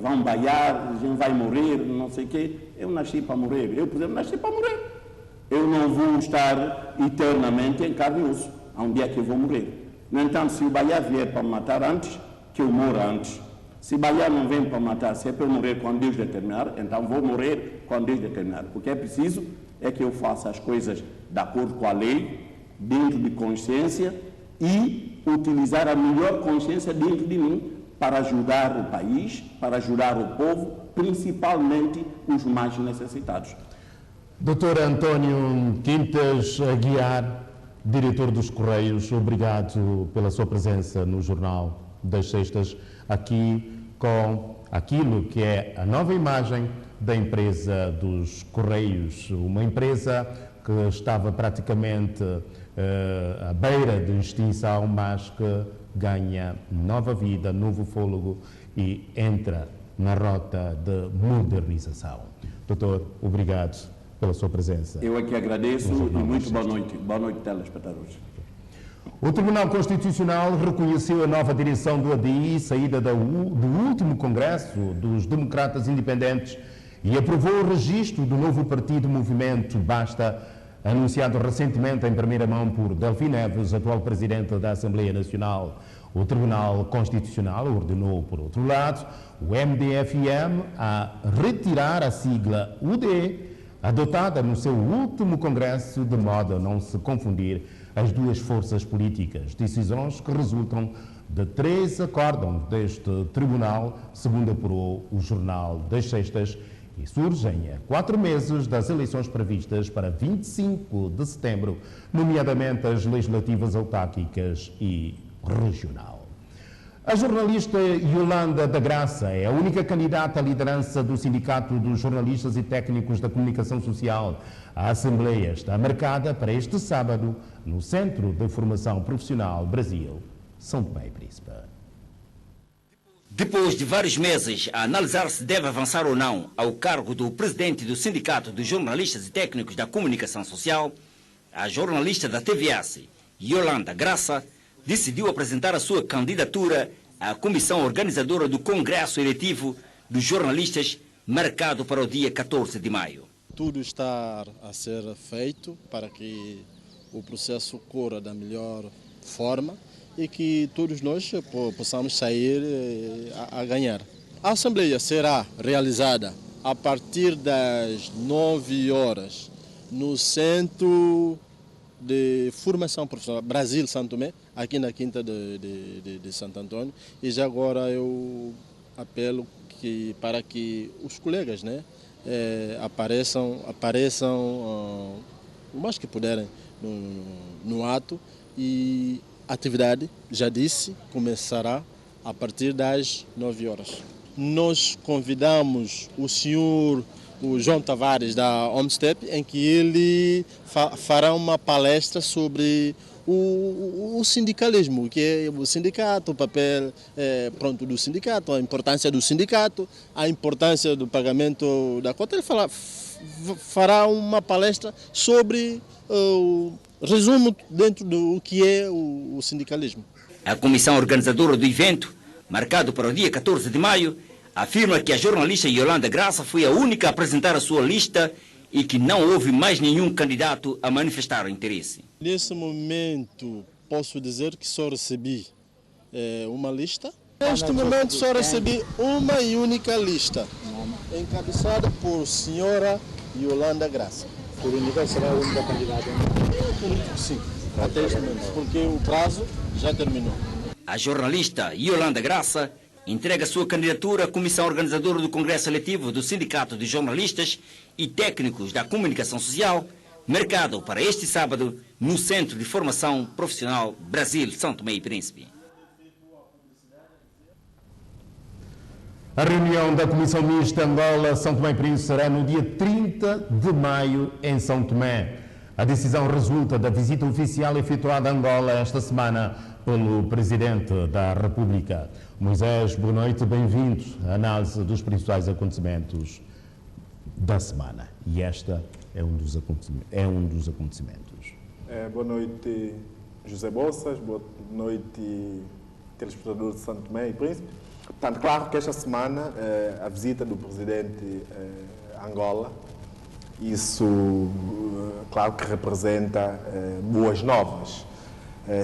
Speaker 12: vão baiar, a gente vai morrer, não sei o quê. Eu nasci para morrer, eu, por exemplo, nasci para morrer. Eu não vou estar eternamente em carne e osso, há um dia que eu vou morrer. No entanto, se o baiar vier para me matar antes, que eu morra antes. Se o baiar não vem para matar, se é para eu morrer quando Deus determinar, então vou morrer quando Deus determinar. O que é preciso é que eu faça as coisas de acordo com a lei, dentro de consciência, e utilizar a melhor consciência dentro de mim para ajudar o país, para ajudar o povo, principalmente os mais necessitados.
Speaker 1: Dr. António Quintas Aguiar, diretor dos Correios, obrigado pela sua presença no Jornal das Sextas, aqui com aquilo que é a nova imagem da empresa dos Correios, uma empresa que estava praticamente à beira de extinção, mas que ganha nova vida, novo fôlego e entra na rota de modernização. Doutor, obrigado pela sua presença.
Speaker 12: Eu é que agradeço e muito boa noite. Boa noite, telespectadores.
Speaker 1: O Tribunal Constitucional reconheceu a nova direção do ADI, saída do último Congresso dos Democratas Independentes, e aprovou o registro do novo partido Movimento Basta, anunciado recentemente em primeira mão por Delfim Neves, atual presidente da Assembleia Nacional. O Tribunal Constitucional ordenou, por outro lado, o MDFM a retirar a sigla UD, adotada no seu último Congresso, de modo a não se confundir as duas forças políticas. Decisões que resultam de 3 acórdãos deste Tribunal, segundo apurou o Jornal das Sextas, e surgem a 4 meses das eleições previstas para 25 de setembro, nomeadamente as legislativas autárquicas e regional. A jornalista Yolanda da Graça é a única candidata à liderança do Sindicato dos Jornalistas e Técnicos da Comunicação Social. A Assembleia está marcada para este sábado no Centro de Formação Profissional Brasil, São Tomé e Príncipe.
Speaker 13: Depois de vários meses a analisar se deve avançar ou não ao cargo do presidente do Sindicato dos Jornalistas e Técnicos da Comunicação Social, a jornalista da TVS, Yolanda Graça, decidiu apresentar a sua candidatura à comissão organizadora do Congresso Eletivo dos Jornalistas, marcado para o dia 14 de maio.
Speaker 14: Tudo está a ser feito para que o processo corra da melhor forma e que todos nós possamos sair a ganhar. A Assembleia será realizada a partir das 9 horas no Centro de Formação Profissional Brasil São Tomé, aqui na Quinta de Santo Antônio. E já agora eu apelo para que os colegas apareçam o mais que puderem no ato, e a atividade, já disse, começará a partir das 9 horas. Nós convidamos o senhor João Tavares da Homestep, em que ele fará uma palestra sobre o sindicalismo, que é o sindicato, o papel do sindicato, a importância do sindicato, a importância do pagamento da cota. Ele fará uma palestra sobre o resumo dentro do que é o sindicalismo.
Speaker 13: A comissão organizadora do evento, marcado para o dia 14 de maio, afirma que a jornalista Yolanda Graça foi a única a apresentar a sua lista e que não houve mais nenhum candidato a manifestar o interesse.
Speaker 14: Nesse momento, posso dizer que só recebi uma lista. Neste momento, só recebi uma e única lista, encabeçada por senhora Yolanda Graça.
Speaker 15: Por única será a única candidata?
Speaker 14: Sim, até este momento, porque o prazo já terminou.
Speaker 13: A jornalista Yolanda Graça entrega sua candidatura à comissão organizadora do Congresso Eletivo do Sindicato de Jornalistas e Técnicos da Comunicação Social, marcado para este sábado no Centro de Formação Profissional Brasil, São Tomé e Príncipe.
Speaker 1: A reunião da Comissão Mista Angola-São Tomé e Príncipe será no dia 30 de maio em São Tomé. A decisão resulta da visita oficial efetuada a Angola esta semana pelo Presidente da República. Moisés, boa noite, bem-vindo à análise dos principais acontecimentos. da semana. E esta é um dos acontecimentos.
Speaker 16: Boa noite, José Bossas. Boa noite, telespectadores de Santo Tomé e Príncipe. Portanto, claro que esta semana a visita do presidente a Angola, isso, claro que representa boas novas.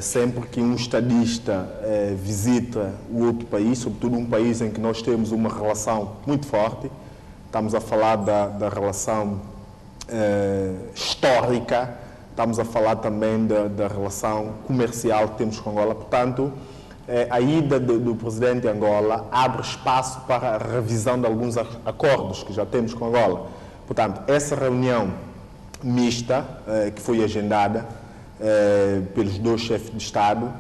Speaker 16: Sempre que um estadista visita o outro país, sobretudo um país em que nós temos uma relação muito forte, estamos a falar da relação histórica, estamos a falar também da relação comercial que temos com Angola. Portanto, a ida do presidente de Angola abre espaço para a revisão de alguns acordos que já temos com Angola. Portanto, essa reunião mista que foi agendada pelos dois chefes de Estado,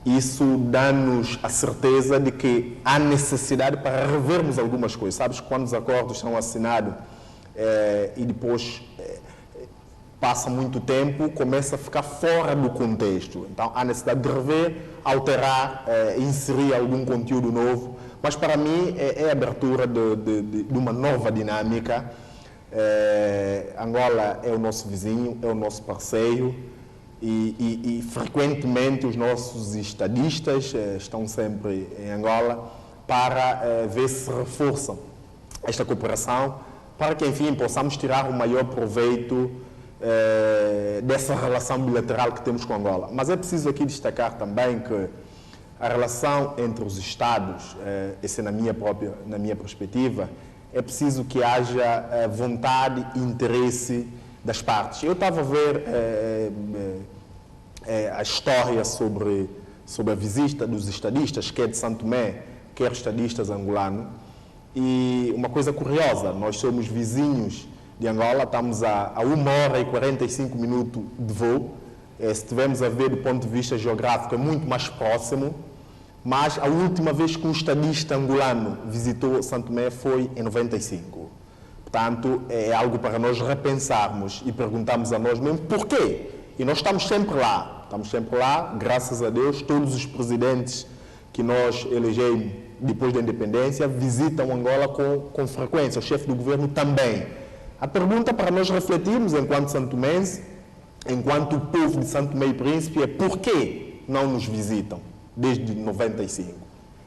Speaker 16: isso dá-nos a certeza de que há necessidade para revermos algumas coisas. Sabes, quando os acordos são assinados e depois passa muito tempo, começa a ficar fora do contexto. Então, há necessidade de rever, alterar, inserir algum conteúdo novo. Mas, para mim, é a abertura de uma nova dinâmica. Angola é o nosso vizinho, é o nosso parceiro e frequentemente os nossos estadistas estão sempre em Angola para ver se reforçam esta cooperação, para que, enfim, possamos tirar o maior proveito dessa relação bilateral que temos com Angola. Mas é preciso aqui destacar também que a relação entre os Estados, essa é na minha perspectiva, é preciso que haja vontade e interesse das partes. Eu estava a ver a história sobre a visita dos estadistas, quer de Santo Tomé, quer estadistas angolanos, e uma coisa curiosa, nós somos vizinhos de Angola, estamos a 1h45 de voo. Se estivermos a ver do ponto de vista geográfico, é muito mais próximo, mas a última vez que um estadista angolano visitou Santo Tomé foi em 95. Portanto, é algo para nós repensarmos e perguntarmos a nós mesmos porquê. E nós estamos sempre lá, graças a Deus, todos os presidentes que nós elegemos depois da independência visitam Angola com frequência, o chefe do governo também. A pergunta para nós refletirmos enquanto santomenses, enquanto povo de Santo Tomé e Príncipe, é por que não nos visitam desde 95?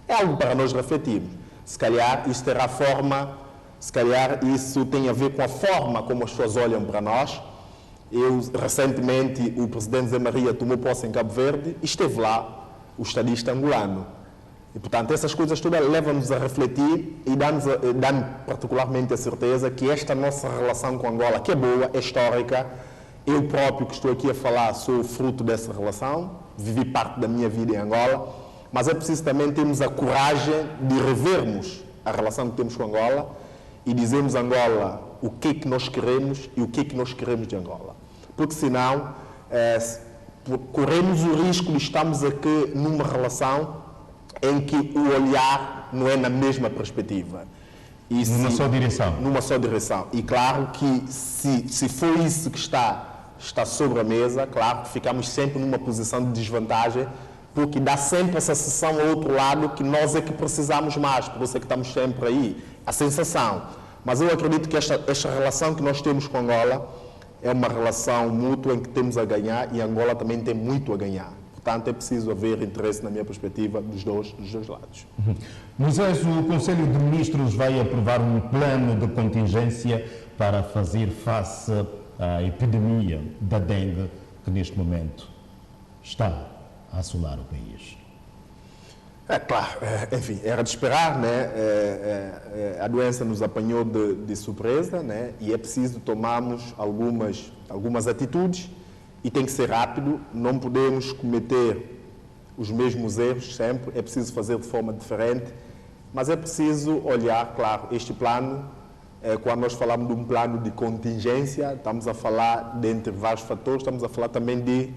Speaker 16: É algo para nós refletirmos. Se calhar isso terá forma, se calhar isso tem a ver com a forma como as pessoas olham para nós. Recentemente, o presidente Zé Maria tomou posse em Cabo Verde e esteve lá o estadista angolano. E, portanto, essas coisas todas levam-nos a refletir e dão particularmente a certeza que esta nossa relação com Angola, que é boa, é histórica, eu próprio que estou aqui a falar sou fruto dessa relação, vivi parte da minha vida em Angola, mas é preciso também termos a coragem de revermos a relação que temos com Angola e dizermos a Angola o que é que nós queremos e o que é que nós queremos de Angola. Porque senão corremos o risco de estarmos aqui numa relação em que o olhar não é na mesma perspectiva.
Speaker 1: Numa só direção.
Speaker 16: Numa só direção. E claro que se for isso que está sobre a mesa, claro que ficamos sempre numa posição de desvantagem, porque dá sempre a sensação ao outro lado que nós é que precisamos mais, por isso é que estamos sempre aí. A sensação. Mas eu acredito que esta relação que nós temos com Angola é uma relação mútua em que temos a ganhar e Angola também tem muito a ganhar. Portanto, é preciso haver interesse, na minha perspectiva, dos dois lados.
Speaker 1: Moisés, o Conselho de Ministros vai aprovar um plano de contingência para fazer face à epidemia da dengue que neste momento está a assolar o país.
Speaker 16: É claro, enfim, era de esperar, né? A doença nos apanhou de surpresa, né? E é preciso tomarmos algumas atitudes e tem que ser rápido, não podemos cometer os mesmos erros sempre, é preciso fazer de forma diferente, mas é preciso olhar, claro, este plano, quando nós falamos de um plano de contingência, estamos a falar, dentre vários fatores, estamos a falar também de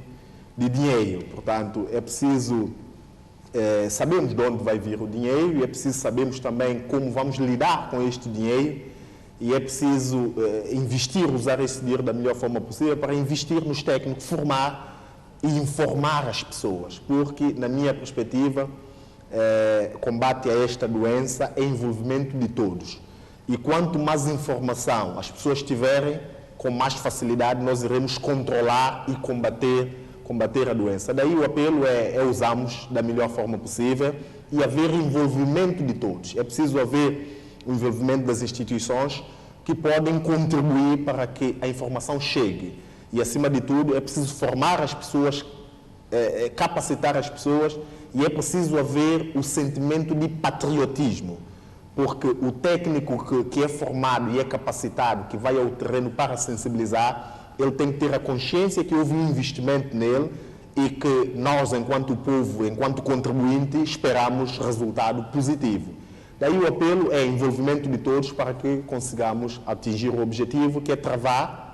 Speaker 16: dinheiro, portanto, é preciso sabermos de onde vai vir o dinheiro e é preciso sabermos também como vamos lidar com este dinheiro e é preciso usar esse dinheiro da melhor forma possível para investir nos técnicos, formar e informar as pessoas, porque, na minha perspectiva, combate a esta doença é envolvimento de todos. E quanto mais informação as pessoas tiverem, com mais facilidade nós iremos controlar e combater a doença. Daí o apelo é usarmos da melhor forma possível e haver envolvimento de todos. É preciso haver o envolvimento das instituições que podem contribuir para que a informação chegue. E, acima de tudo, é preciso formar as pessoas, capacitar as pessoas, e é preciso haver o sentimento de patriotismo, porque o técnico que é formado e é capacitado, que vai ao terreno para sensibilizar, ele tem que ter a consciência que houve um investimento nele e que nós, enquanto povo, enquanto contribuinte, esperamos resultado positivo. Daí o apelo é envolvimento de todos para que consigamos atingir o objetivo, que é travar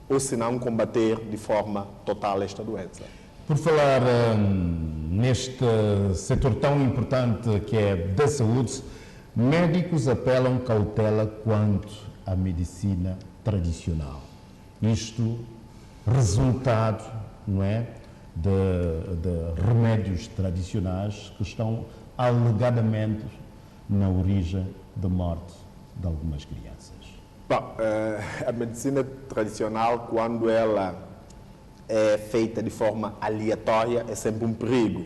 Speaker 16: ou, se não, combater de forma total esta doença.
Speaker 1: Por falar neste setor tão importante que é da saúde, médicos apelam cautela quanto à medicina tradicional. Isto resultado, não é, de remédios tradicionais que estão alegadamente na origem da morte de algumas crianças.
Speaker 16: Bom, a medicina tradicional, quando ela é feita de forma aleatória, é sempre um perigo.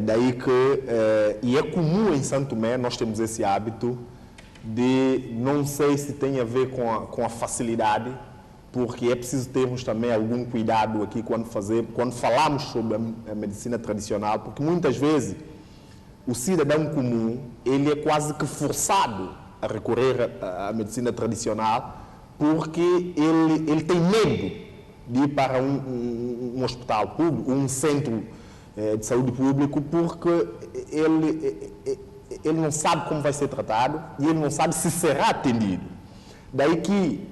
Speaker 16: Daí que, e é comum em Santo Tomé, nós temos esse hábito de, não sei se tem a ver com a facilidade, porque é preciso termos também algum cuidado aqui quando falamos sobre a medicina tradicional, porque muitas vezes o cidadão comum, ele é quase que forçado a recorrer à medicina tradicional, porque ele tem medo de ir para um hospital público, um centro de saúde público, porque ele não sabe como vai ser tratado e ele não sabe se será atendido. Daí que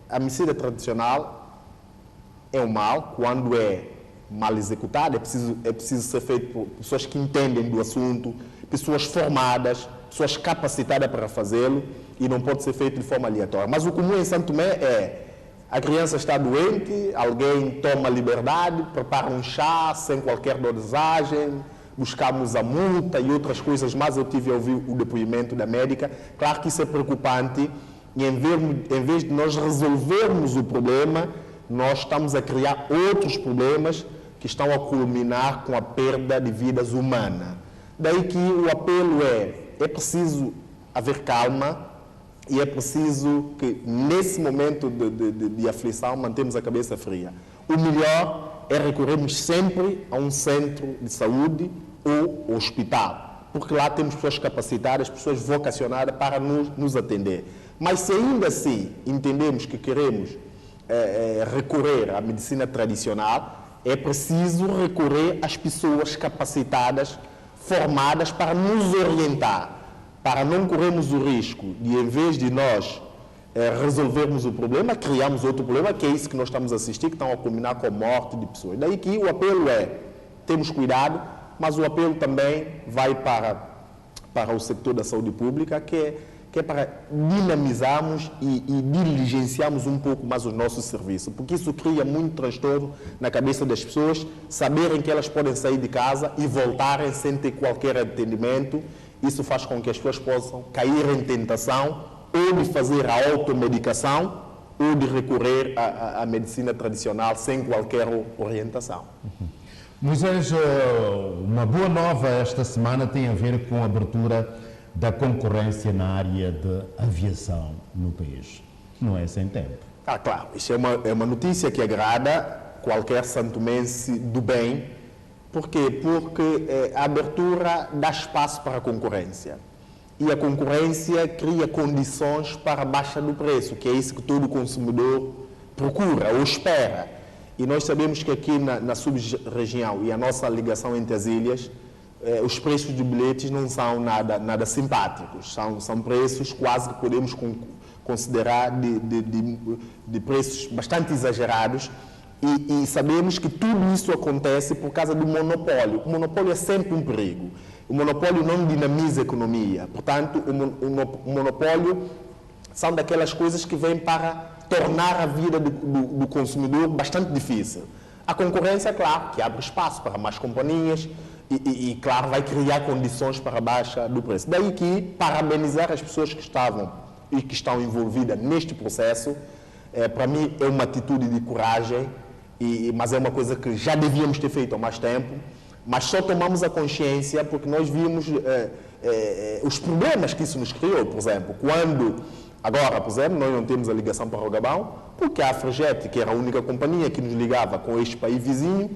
Speaker 16: a medicina tradicional é um mal quando é mal executada, é preciso ser feito por pessoas que entendem do assunto, pessoas formadas, pessoas capacitadas para fazê-lo, e não pode ser feito de forma aleatória. Mas o comum em Santo Tomé é: a criança está doente, alguém toma liberdade, prepara um chá sem qualquer dosagem, buscamos a multa e outras coisas, mas eu tive a ouvir o depoimento da médica. Claro que isso é preocupante, e em vez de nós resolvermos o problema, nós estamos a criar outros problemas que estão a culminar com a perda de vidas humanas. Daí que o apelo é preciso haver calma e é preciso que, nesse momento de aflição, mantemos a cabeça fria. O melhor é recorrermos sempre a um centro de saúde ou hospital, porque lá temos pessoas capacitadas, pessoas vocacionadas para nos atender. Mas se ainda assim entendemos que queremos recorrer à medicina tradicional, é preciso recorrer às pessoas capacitadas, formadas para nos orientar, para não corrermos o risco de, em vez de nós resolvermos o problema, criarmos outro problema, que é isso que nós estamos a assistir, que estão a culminar com a morte de pessoas. Daí que o apelo temos cuidado, mas o apelo também vai para o setor da saúde pública, que é para dinamizarmos e diligenciarmos um pouco mais os nossos serviços, porque isso cria muito transtorno na cabeça das pessoas, saberem que elas podem sair de casa e voltarem sem ter qualquer atendimento. Isso faz com que as pessoas possam cair em tentação ou de fazer a automedicação ou de recorrer à medicina tradicional sem qualquer orientação.
Speaker 1: Moisés, uma boa nova esta semana tem a ver com a abertura da concorrência na área de aviação no país. Não é sem tempo.
Speaker 16: Claro, isso é uma notícia que agrada qualquer santomense do bem. Por quê? Porque a abertura dá espaço para a concorrência. E a concorrência cria condições para a baixa do preço, que é isso que todo consumidor procura ou espera. E nós sabemos que aqui na sub-região e a nossa ligação entre as ilhas, os preços de bilhetes não são nada simpáticos, são preços quase que podemos considerar de preços bastante exagerados, e sabemos que tudo isso acontece por causa do monopólio. O monopólio é sempre um perigo. O monopólio não dinamiza a economia, portanto, o monopólio são daquelas coisas que vêm para tornar a vida do consumidor bastante difícil. A concorrência, claro, que abre espaço para mais companhias, e, claro, vai criar condições para a baixa do preço. Daí que parabenizar as pessoas que estavam e que estão envolvidas neste processo, para mim é uma atitude de coragem, mas é uma coisa que já devíamos ter feito há mais tempo, mas só tomamos a consciência porque nós vimos os problemas que isso nos criou. Por exemplo, agora, por exemplo, nós não temos a ligação para o Gabão, porque a Afrajet, que era a única companhia que nos ligava com este país vizinho,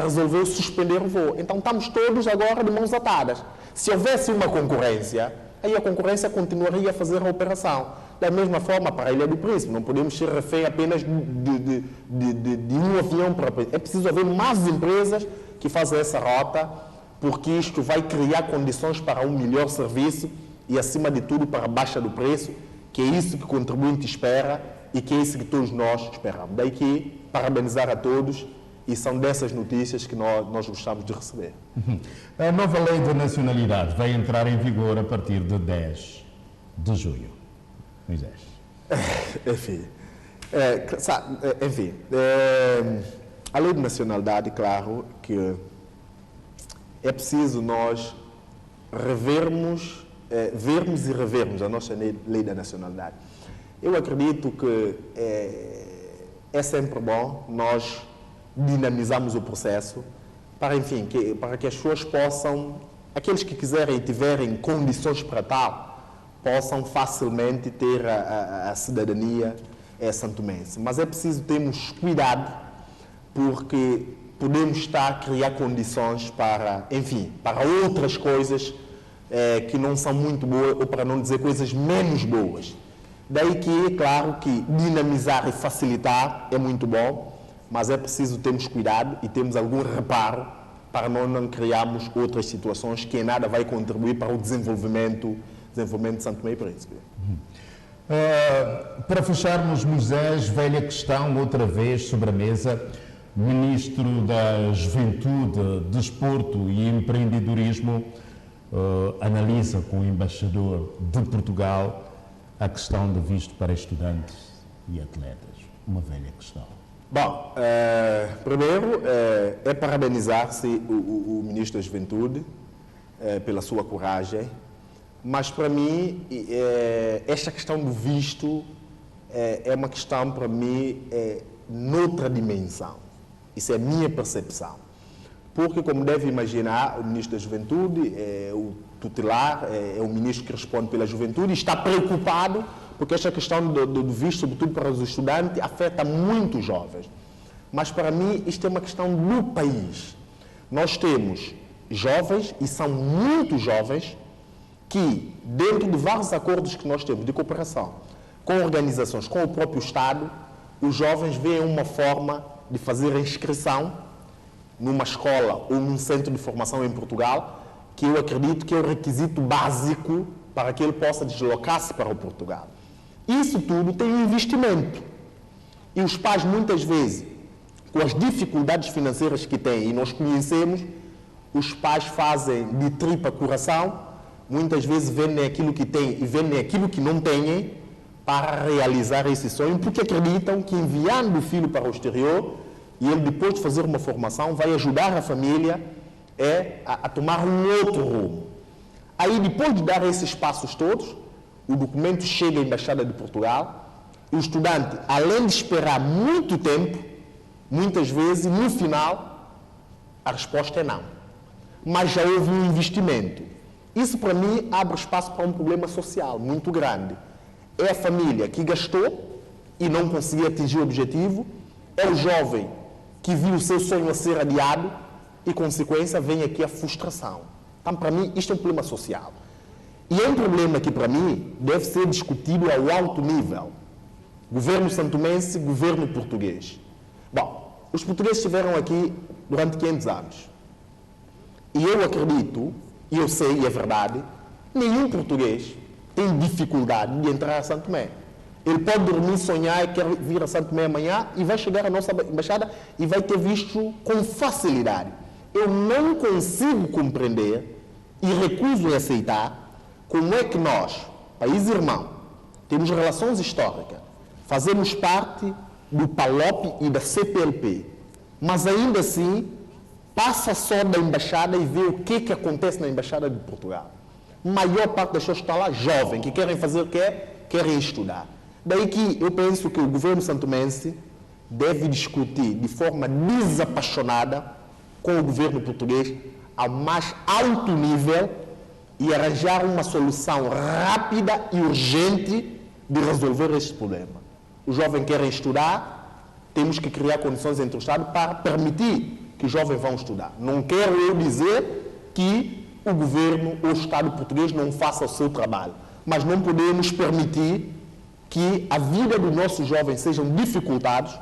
Speaker 16: resolveu suspender o voo. Então estamos todos agora de mãos atadas. Se houvesse uma concorrência, aí a concorrência continuaria a fazer a operação. Da mesma forma, para a Ilha do Príncipe, não podemos ser refém apenas de um avião. É preciso haver mais empresas que fazem essa rota, porque isto vai criar condições para um melhor serviço e, acima de tudo, para a baixa do preço, que é isso que o contribuinte espera e que é isso que todos nós esperamos. Daí que parabenizar a todos, e são dessas notícias que nós gostamos de receber.
Speaker 1: A nova lei de nacionalidade vai entrar em vigor a partir de 10 de junho. Moisés.
Speaker 16: A lei de nacionalidade, claro, que é preciso nós vermos e revermos a nossa lei da nacionalidade. Eu acredito que é sempre bom nós dinamizarmos o processo para, enfim, para que as pessoas possam, aqueles que quiserem e tiverem condições para tal, possam facilmente ter a cidadania santomense. Mas é preciso termos cuidado, porque podemos estar a criar condições para, enfim, para outras coisas que não são muito boas, ou para não dizer coisas menos boas. Daí que, é claro, que dinamizar e facilitar é muito bom, mas é preciso termos cuidado e termos algum reparo para nós não criarmos outras situações que em nada vai contribuir para o desenvolvimento de Santo Tomé e Príncipe.
Speaker 1: Para fecharmos, Moisés, velha questão, outra vez sobre a mesa, Ministro da Juventude, Desporto e Empreendedorismo analisa com o Embaixador de Portugal a questão de visto para estudantes e atletas. Uma velha questão.
Speaker 16: Bom, primeiro é parabenizar-se o Ministro da Juventude pela sua coragem, mas para mim esta questão do visto é uma questão para mim noutra dimensão. Isso é a minha percepção. Porque, como deve imaginar, o Ministro da Juventude é o tutelar, é o ministro que responde pela juventude e está preocupado porque esta questão do visto, sobretudo para os estudantes, afeta muitos jovens. Mas, para mim, isto é uma questão do país. Nós temos jovens, e são muitos jovens, que, dentro de vários acordos que nós temos de cooperação com organizações, com o próprio Estado, os jovens veem uma forma de fazer a inscrição numa escola ou num centro de formação em Portugal, que eu acredito que é o requisito básico para que ele possa deslocar-se para o Portugal. Isso tudo tem um investimento. E os pais, muitas vezes, com as dificuldades financeiras que têm, e nós conhecemos, os pais fazem de tripa coração, muitas vezes vendem aquilo que têm e vendem aquilo que não têm para realizar esse sonho, porque acreditam que enviando o filho para o exterior, e ele depois de fazer uma formação, vai ajudar a família a tomar um outro rumo. Aí, depois de dar esses passos todos, o documento chega à Embaixada de Portugal, e o estudante, além de esperar muito tempo, muitas vezes, no final, a resposta é não. Mas já houve um investimento. Isso, para mim, abre espaço para um problema social muito grande. É a família que gastou e não conseguiu atingir o objetivo, é o jovem que viu o seu sonho a ser adiado e, consequência, vem aqui a frustração. Então, para mim, isto é um problema social. E é um problema que, para mim, deve ser discutido ao alto nível. Governo santomense, governo português. Bom, os portugueses estiveram aqui durante 500 anos. E eu acredito, e eu sei, e é verdade, nenhum português tem dificuldade de entrar a Santo Tomé. Ele pode dormir, sonhar e quer vir a Santo Tomé amanhã e vai chegar à nossa embaixada e vai ter visto com facilidade. Eu não consigo compreender e recuso em aceitar como é que nós, país irmão, temos relações históricas, fazemos parte do PALOP e da CPLP, mas ainda assim passa só da embaixada e vê o que acontece na embaixada de Portugal. A maior parte das pessoas está lá jovem, que querem fazer o quê? Querem estudar. Daí que eu penso que o governo santomense deve discutir de forma desapaixonada com o governo português ao mais alto nível e arranjar uma solução rápida e urgente de resolver este problema. Os jovens querem estudar, temos que criar condições entre o Estado para permitir que os jovens vão estudar. Não quero eu dizer que o governo ou o Estado português não faça o seu trabalho, mas não podemos permitir que a vida dos nossos jovens sejam dificultados,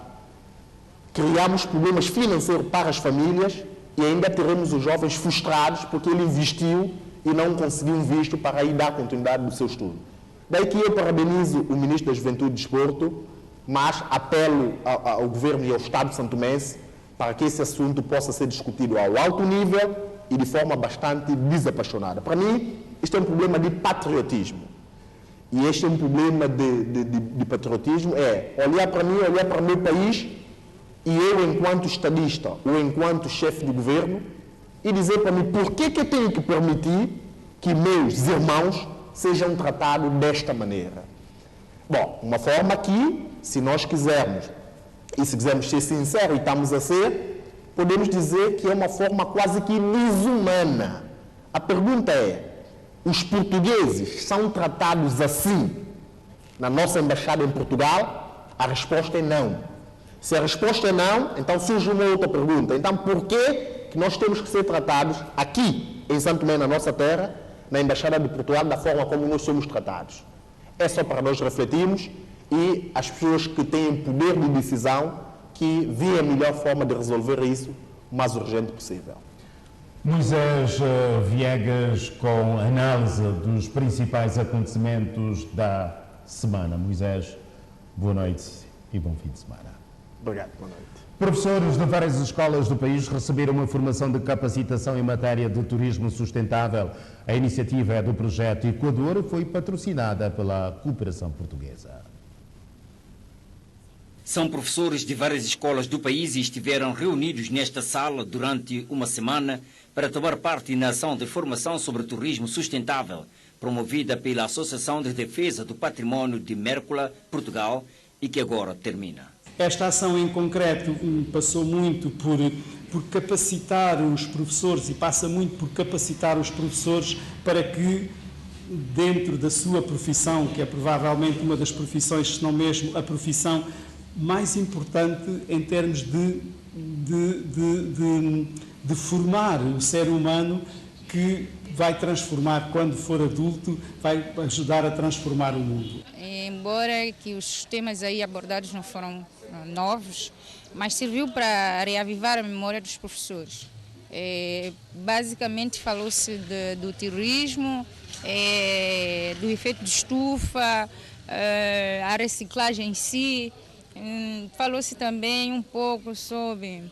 Speaker 16: criamos problemas financeiros para as famílias e ainda teremos os jovens frustrados porque ele investiu e não conseguiu um visto para ir dar continuidade do seu estudo. Daí que eu parabenizo o Ministro da Juventude e Desporto, mas apelo ao Governo e ao Estado santomense para que esse assunto possa ser discutido ao alto nível e de forma bastante desapaixonada. Para mim, isto é um problema de patriotismo. E este é um problema de patriotismo, é olhar para mim, olhar para o meu país, e eu, enquanto estadista ou enquanto chefe de governo, e dizer para mim por que eu tenho que permitir que meus irmãos sejam tratados desta maneira. Bom, uma forma que, se nós quisermos, e se quisermos ser sinceros, e estamos a ser, podemos dizer que é uma forma quase que desumana. A pergunta é, os portugueses são tratados assim na nossa embaixada em Portugal? A resposta é não. Se a resposta é não, então surge uma outra pergunta. Então, por que nós temos que ser tratados aqui, em Santo Tomé, na nossa terra, na embaixada de Portugal, da forma como nós somos tratados? É só para nós refletirmos e as pessoas que têm poder de decisão que veem a melhor forma de resolver isso o mais urgente possível.
Speaker 1: Moisés Viegas, com análise dos principais acontecimentos da semana. Moisés, boa noite e bom fim de semana.
Speaker 16: Obrigado, boa noite.
Speaker 1: Professores de várias escolas do país receberam uma formação de capacitação em matéria de turismo sustentável. A iniciativa é do projeto Equador e foi patrocinada pela Cooperação Portuguesa.
Speaker 13: São professores de várias escolas do país e estiveram reunidos nesta sala durante uma semana para tomar parte na ação de formação sobre turismo sustentável, promovida pela Associação de Defesa do Património de Mércola, Portugal, e que agora termina.
Speaker 17: Esta ação em concreto passou muito por capacitar os professores e passa muito por capacitar os professores para que, dentro da sua profissão, que é provavelmente uma das profissões, se não mesmo a profissão mais importante em termos de formar o ser humano, que vai transformar, quando for adulto, vai ajudar a transformar o mundo.
Speaker 18: Embora que os temas aí abordados não foram novos, mas serviu para reavivar a memória dos professores. Basicamente falou-se do terrorismo, do efeito de estufa, a reciclagem em si. Falou-se também um pouco sobre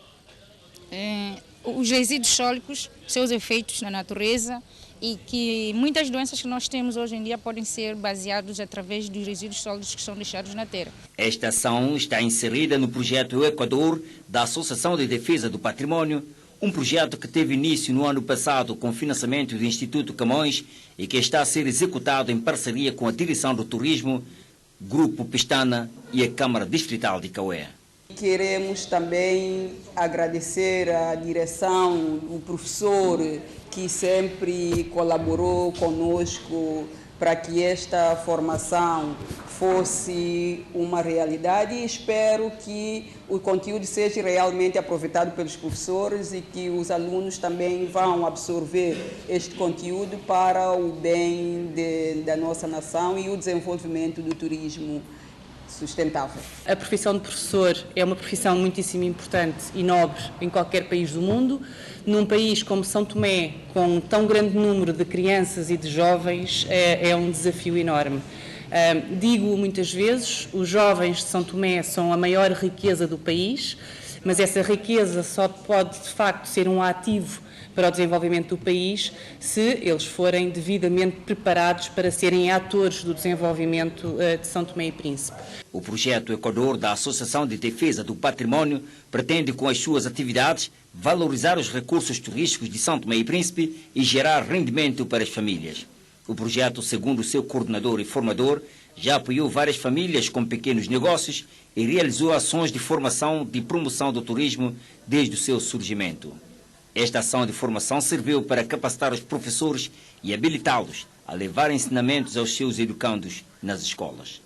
Speaker 18: os resíduos sólicos, seus efeitos na natureza, e que muitas doenças que nós temos hoje em dia podem ser baseadas através dos resíduos sólidos que são deixados na terra.
Speaker 13: Esta ação está inserida no projeto Equador da Associação de Defesa do Património, um projeto que teve início no ano passado com financiamento do Instituto Camões e que está a ser executado em parceria com a Direção do Turismo, Grupo Pestana e a Câmara Distrital de Cauê.
Speaker 19: Queremos também agradecer à direção, o professor que sempre colaborou conosco para que esta formação fosse uma realidade, e espero que o conteúdo seja realmente aproveitado pelos professores e que os alunos também vão absorver este conteúdo para o bem da nossa nação e o desenvolvimento do turismo sustentável.
Speaker 20: A profissão de professor é uma profissão muitíssimo importante e nobre em qualquer país do mundo. Num país como São Tomé, com tão grande número de crianças e de jovens, é um desafio enorme. Digo muitas vezes, os jovens de São Tomé são a maior riqueza do país, mas essa riqueza só pode, de facto, ser um ativo para o desenvolvimento do país, se eles forem devidamente preparados para serem atores do desenvolvimento de São Tomé e Príncipe.
Speaker 13: O projeto Equador da Associação de Defesa do Património pretende, com as suas atividades, valorizar os recursos turísticos de São Tomé e Príncipe e gerar rendimento para as famílias. O projeto, segundo o seu coordenador e formador, já apoiou várias famílias com pequenos negócios e realizou ações de formação de promoção do turismo desde o seu surgimento. Esta ação de formação serviu para capacitar os professores e habilitá-los a levar ensinamentos aos seus educandos nas escolas.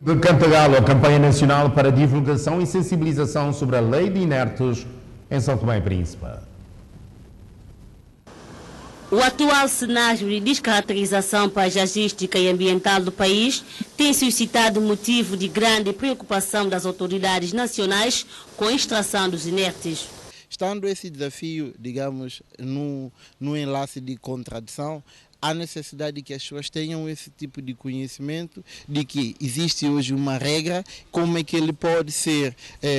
Speaker 1: De Cantagalo, a campanha nacional para divulgação e sensibilização sobre a lei de inertes em São Tomé e Príncipe.
Speaker 21: O atual cenário de descaracterização paisagística e ambiental do país tem suscitado motivo de grande preocupação das autoridades nacionais com a extração dos inertes.
Speaker 22: Estando esse desafio, digamos, no enlace de contradição, há necessidade que as pessoas tenham esse tipo de conhecimento de que existe hoje uma regra, como é que ele pode ser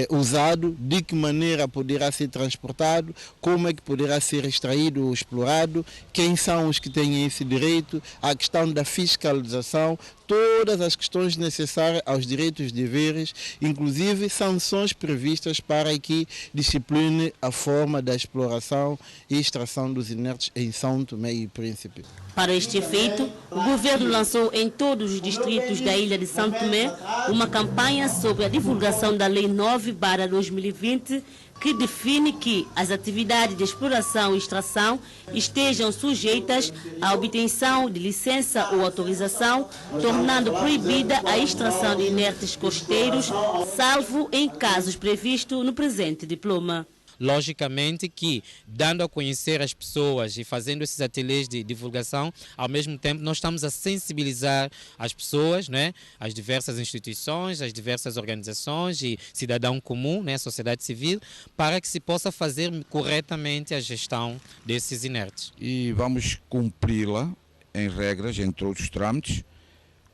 Speaker 22: usado, de que maneira poderá ser transportado, como é que poderá ser extraído ou explorado, quem são os que têm esse direito, a questão da fiscalização, todas as questões necessárias aos direitos e deveres, inclusive sanções previstas para que discipline a forma da exploração e extração dos inertes em São Tomé e Príncipe.
Speaker 21: Para este efeito, o governo lançou em todos os distritos da ilha de São Tomé uma campanha sobre a divulgação da Lei 9/2020, que define que as atividades de exploração e extração estejam sujeitas à obtenção de licença ou autorização, tornando proibida a extração de inertes costeiros, salvo em casos previstos no presente diploma.
Speaker 23: Logicamente que, dando a conhecer as pessoas e fazendo esses ateliês de divulgação, ao mesmo tempo nós estamos a sensibilizar as pessoas, né, as diversas instituições, as diversas organizações e cidadão comum, né, sociedade civil, para que se possa fazer corretamente a gestão desses inertes.
Speaker 24: E vamos cumpri-la em regras, entre outros trâmites,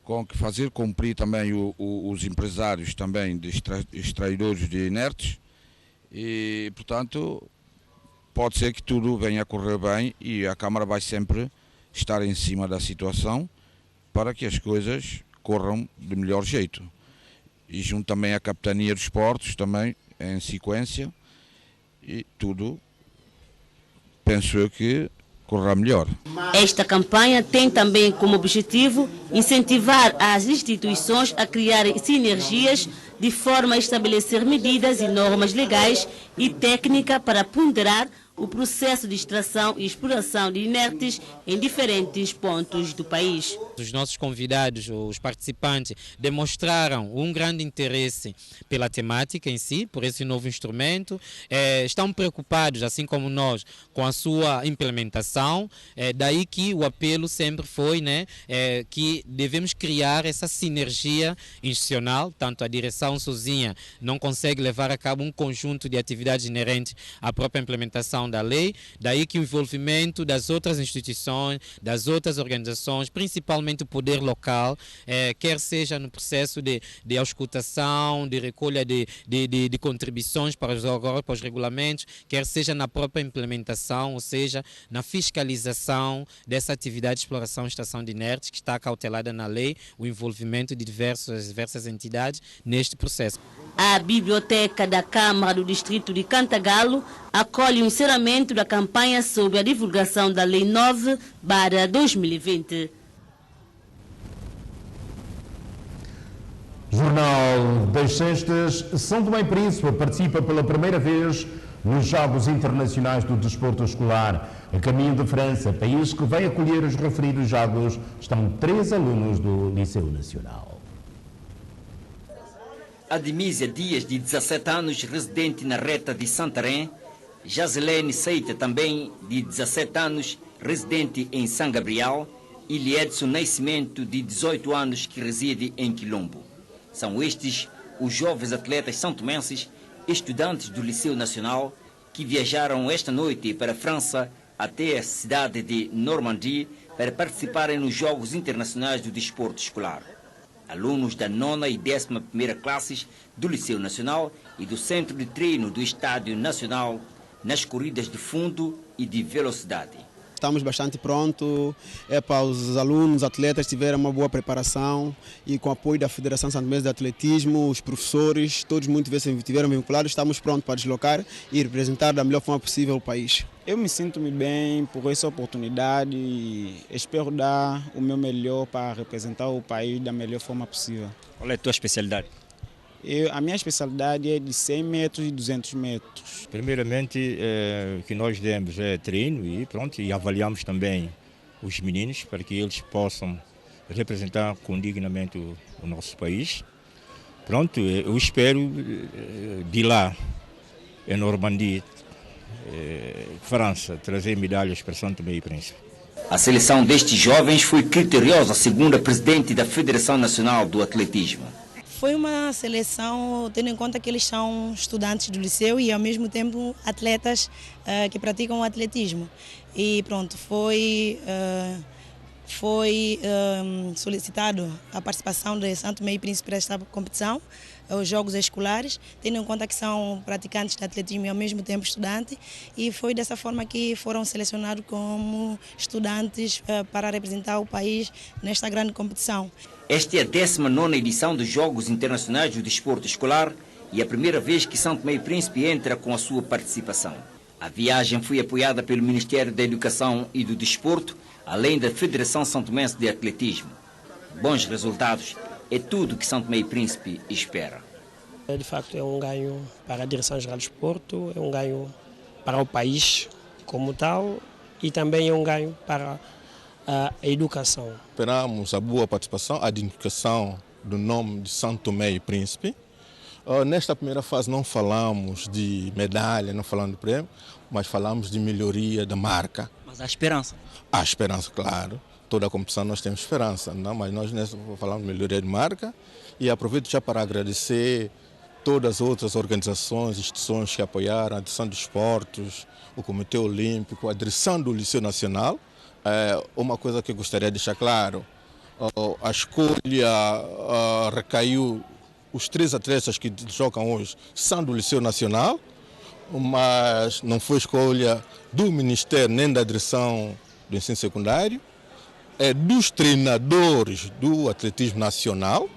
Speaker 24: com que fazer cumprir também os empresários também de extraidores de inertes. E, portanto, pode ser que tudo venha a correr bem e a Câmara vai sempre estar em cima da situação para que as coisas corram de melhor jeito. E junto também à Capitania dos Portos, também em sequência, e tudo, penso eu que correrá melhor.
Speaker 21: Esta campanha tem também como objetivo incentivar as instituições a criar sinergias de forma a estabelecer medidas e normas legais e técnica para ponderar o processo de extração e exploração de inertes em diferentes pontos do país.
Speaker 23: Os nossos convidados, os participantes, demonstraram um grande interesse pela temática em si, por esse novo instrumento. Estão preocupados, assim como nós, com a sua implementação. Daí que o apelo sempre foi, né, que devemos criar essa sinergia institucional, tanto a direção sozinha não consegue levar a cabo um conjunto de atividades inerentes à própria implementação da lei, daí que o envolvimento das outras instituições, das outras organizações, principalmente o poder local, quer seja no processo de auscultação, de recolha de contribuições para os regulamentos, quer seja na própria implementação, ou seja, na fiscalização dessa atividade de exploração e extração de inertes que está cautelada na lei, o envolvimento de diversas entidades neste processo.
Speaker 21: A Biblioteca da Câmara do Distrito de Cantagalo acolhe o encerramento da campanha sobre a divulgação da Lei 9/2020.
Speaker 1: Jornal das Sextas. São Tomé e Príncipe participa pela primeira vez nos Jogos Internacionais do Desporto Escolar. A caminho de França, país que vai acolher os referidos Jogos, estão 3 alunos do Liceu Nacional.
Speaker 13: Admísia Dias, de 17 anos, residente na reta de Santarém. Jazelene Seita, também de 17 anos, residente em São Gabriel. E Liedson Nascimento, de 18 anos, que reside em Quilombo. São estes os jovens atletas santomenses, estudantes do Liceu Nacional, que viajaram esta noite para a França até a cidade de Normandie para participarem nos Jogos Internacionais do Desporto Escolar. alunos da 9ª e 11ª classes do Liceu Nacional e do Centro de Treino do Estádio Nacional nas corridas de fundo e de velocidade.
Speaker 3: Estamos bastante prontos, para os alunos, atletas tiveram uma boa preparação e com o apoio da Federação Santomense de Atletismo, os professores, todos muito tiveram vinculados, estamos prontos para deslocar e representar da melhor forma possível o país.
Speaker 15: Eu me sinto bem por essa oportunidade e espero dar o meu melhor para representar o país da melhor forma possível.
Speaker 13: Qual é a tua especialidade?
Speaker 15: A minha especialidade é de 100 metros e 200 metros.
Speaker 4: Primeiramente, o que nós demos é treino e pronto, e avaliamos também os meninos para que eles possam representar condignamente o nosso país. Pronto, eu espero de lá, em Normandie, França, trazer medalhas para São Tomé e Príncipe.
Speaker 13: A seleção destes jovens foi criteriosa, segundo a presidente da Federação Nacional do Atletismo.
Speaker 5: Foi uma seleção, tendo em conta que eles são estudantes do liceu e, ao mesmo tempo, atletas que praticam o atletismo. E pronto, foi solicitado a participação de São Tomé e Príncipe para esta competição, os Jogos Escolares, tendo em conta que são praticantes de atletismo e, ao mesmo tempo, estudantes. E foi dessa forma que foram selecionados como estudantes para representar o país nesta grande competição.
Speaker 13: Esta é a 19ª edição dos Jogos Internacionais do Desporto Escolar e a primeira vez que São Tomé e Príncipe entra com a sua participação. A viagem foi apoiada pelo Ministério da Educação e do Desporto, além da Federação Santomense de Atletismo. Bons resultados é tudo que São Tomé e Príncipe espera.
Speaker 6: De facto, é um ganho para a Direção-Geral do Desporto, é um ganho para o país como tal e também é um ganho para a educação.
Speaker 25: Esperamos a boa participação, a identificação do nome de São Tomé e Príncipe. Nesta primeira fase não falamos de medalha, não falamos de prêmio, mas falamos de melhoria da marca.
Speaker 13: Mas há esperança?
Speaker 25: Há esperança, claro. Toda a competição nós temos esperança, não? Mas nós nessa falamos de melhoria de marca e aproveito já para agradecer todas as outras organizações, instituições que apoiaram, a direção de esportes, o Comitê Olímpico, a direção do Liceu Nacional. Uma coisa que eu gostaria de deixar claro, a escolha recaiu, os 3 atletas que jogam hoje são do Liceu Nacional, mas não foi escolha do Ministério nem da direção do ensino secundário, é dos treinadores do atletismo nacional,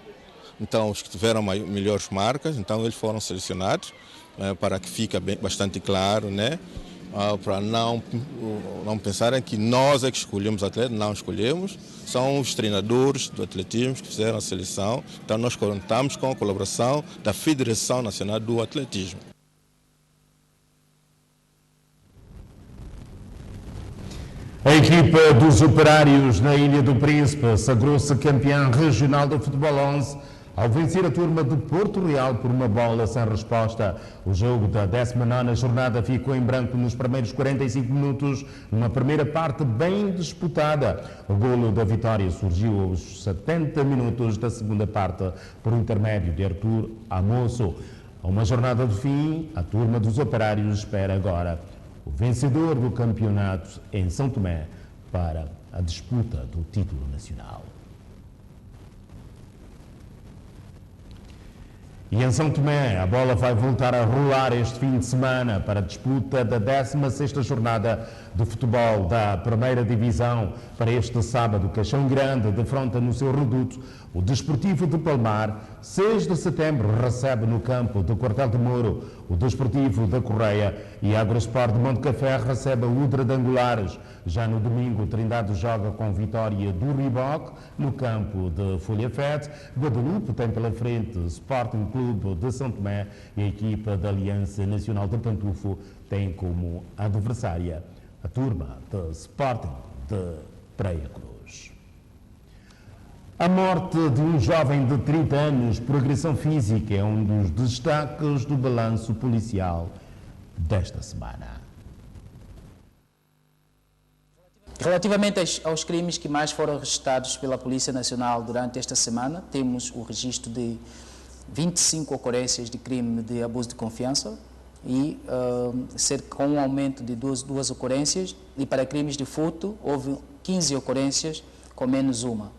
Speaker 25: então os que tiveram melhores marcas, então eles foram selecionados, para que fique bastante claro, né? Para não pensarem que nós é que escolhemos atletas, não escolhemos, são os treinadores do atletismo que fizeram a seleção, então nós contamos com a colaboração da Federação Nacional do Atletismo.
Speaker 1: A equipa dos operários na Ilha do Príncipe sagrou-se campeã regional do Futebol 11 ao vencer a turma de Porto Real por uma bola sem resposta. O jogo da 19ª jornada ficou em branco nos primeiros 45 minutos, numa primeira parte bem disputada. O golo da vitória surgiu aos 70 minutos da segunda parte, por intermédio de Artur Amosso. A uma jornada do fim, a turma dos operários espera agora o vencedor do campeonato em São Tomé para a disputa do título nacional. E em São Tomé, a bola vai voltar a rolar este fim de semana para a disputa da 16ª jornada de futebol da primeira divisão. Para este sábado, Caixão Grande defronta no seu reduto o Desportivo de Palmar. 6 de setembro recebe no campo do Quartel de Moro o Desportivo da Correia e a Agrosport de Monte Café recebe a Udra de Angulares. Já no domingo, Trindade joga com Vitória do Riboc no campo de Folhafete. Guadalupe tem pela frente Sporting Clube de São Tomé e a equipa da Aliança Nacional de Pantufo tem como adversária a turma de Sporting de Praia Cruz. A morte de um jovem de 30 anos por agressão física é um dos destaques do balanço policial desta semana.
Speaker 26: Relativamente aos crimes que mais foram registrados pela Polícia Nacional durante esta semana, temos o registro de 25 ocorrências de crime de abuso de confiança e com um aumento de duas ocorrências, e para crimes de furto houve 15 ocorrências com menos uma.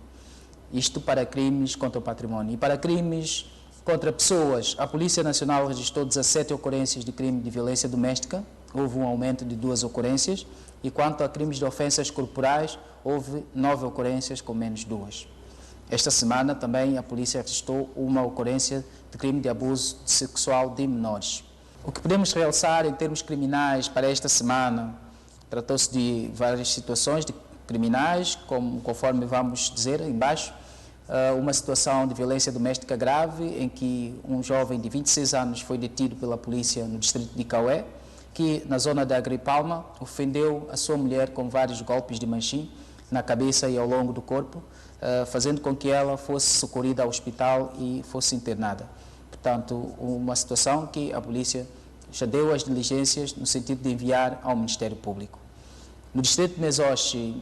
Speaker 26: Isto para crimes contra o património. E para crimes contra pessoas, a Polícia Nacional registrou 17 ocorrências de crime de violência doméstica, houve um aumento de 2 ocorrências, e quanto a crimes de ofensas corporais, houve 9 ocorrências com menos 2. Esta semana também a polícia registrou uma ocorrência de crime de abuso sexual de menores. O que podemos realçar em termos criminais para esta semana, tratou-se de várias situações de criminais, conforme vamos dizer embaixo, uma situação de violência doméstica grave em que um jovem de 26 anos foi detido pela polícia no distrito de Caué, que na zona da Agripalma ofendeu a sua mulher com vários golpes de manchim na cabeça e ao longo do corpo, fazendo com que ela fosse socorrida ao hospital e fosse internada. Portanto, uma situação que a polícia já deu as diligências no sentido de enviar ao Ministério Público. No distrito de Mesoche,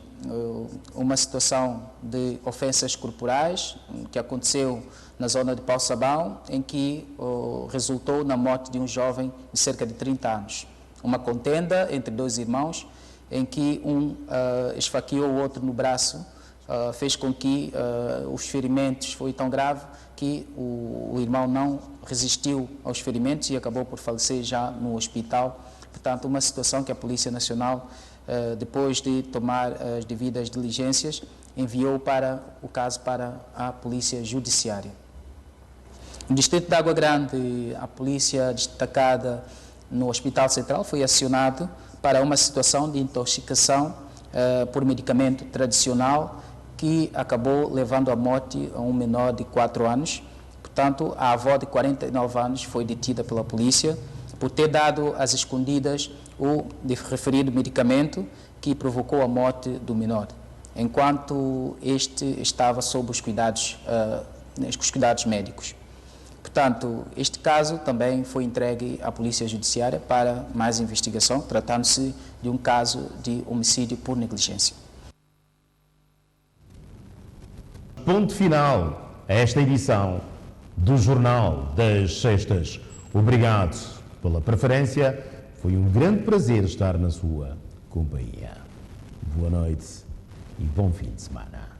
Speaker 26: uma situação de ofensas corporais que aconteceu na zona de Pau Sabão, em que resultou na morte de um jovem de cerca de 30 anos. Uma contenda entre 2 irmãos, em que um esfaqueou o outro no braço, fez com que os ferimentos foi tão grave que o irmão não resistiu aos ferimentos e acabou por falecer já no hospital. Portanto, uma situação que a Polícia Nacional, depois de tomar as devidas diligências, enviou o caso para a Polícia Judiciária. No distrito de Água Grande, a polícia destacada no Hospital Central foi acionada para uma situação de intoxicação por medicamento tradicional que acabou levando à morte a um menor de 4 anos. Portanto, a avó de 49 anos foi detida pela polícia por ter dado às escondidas o referido medicamento que provocou a morte do menor, enquanto este estava sob os cuidados médicos. Portanto, este caso também foi entregue à Polícia Judiciária para mais investigação, tratando-se de um caso de homicídio por negligência.
Speaker 1: Ponto final a esta edição do Jornal das Sextas. Obrigado pela preferência. Foi um grande prazer estar na sua companhia. Boa noite e bom fim de semana.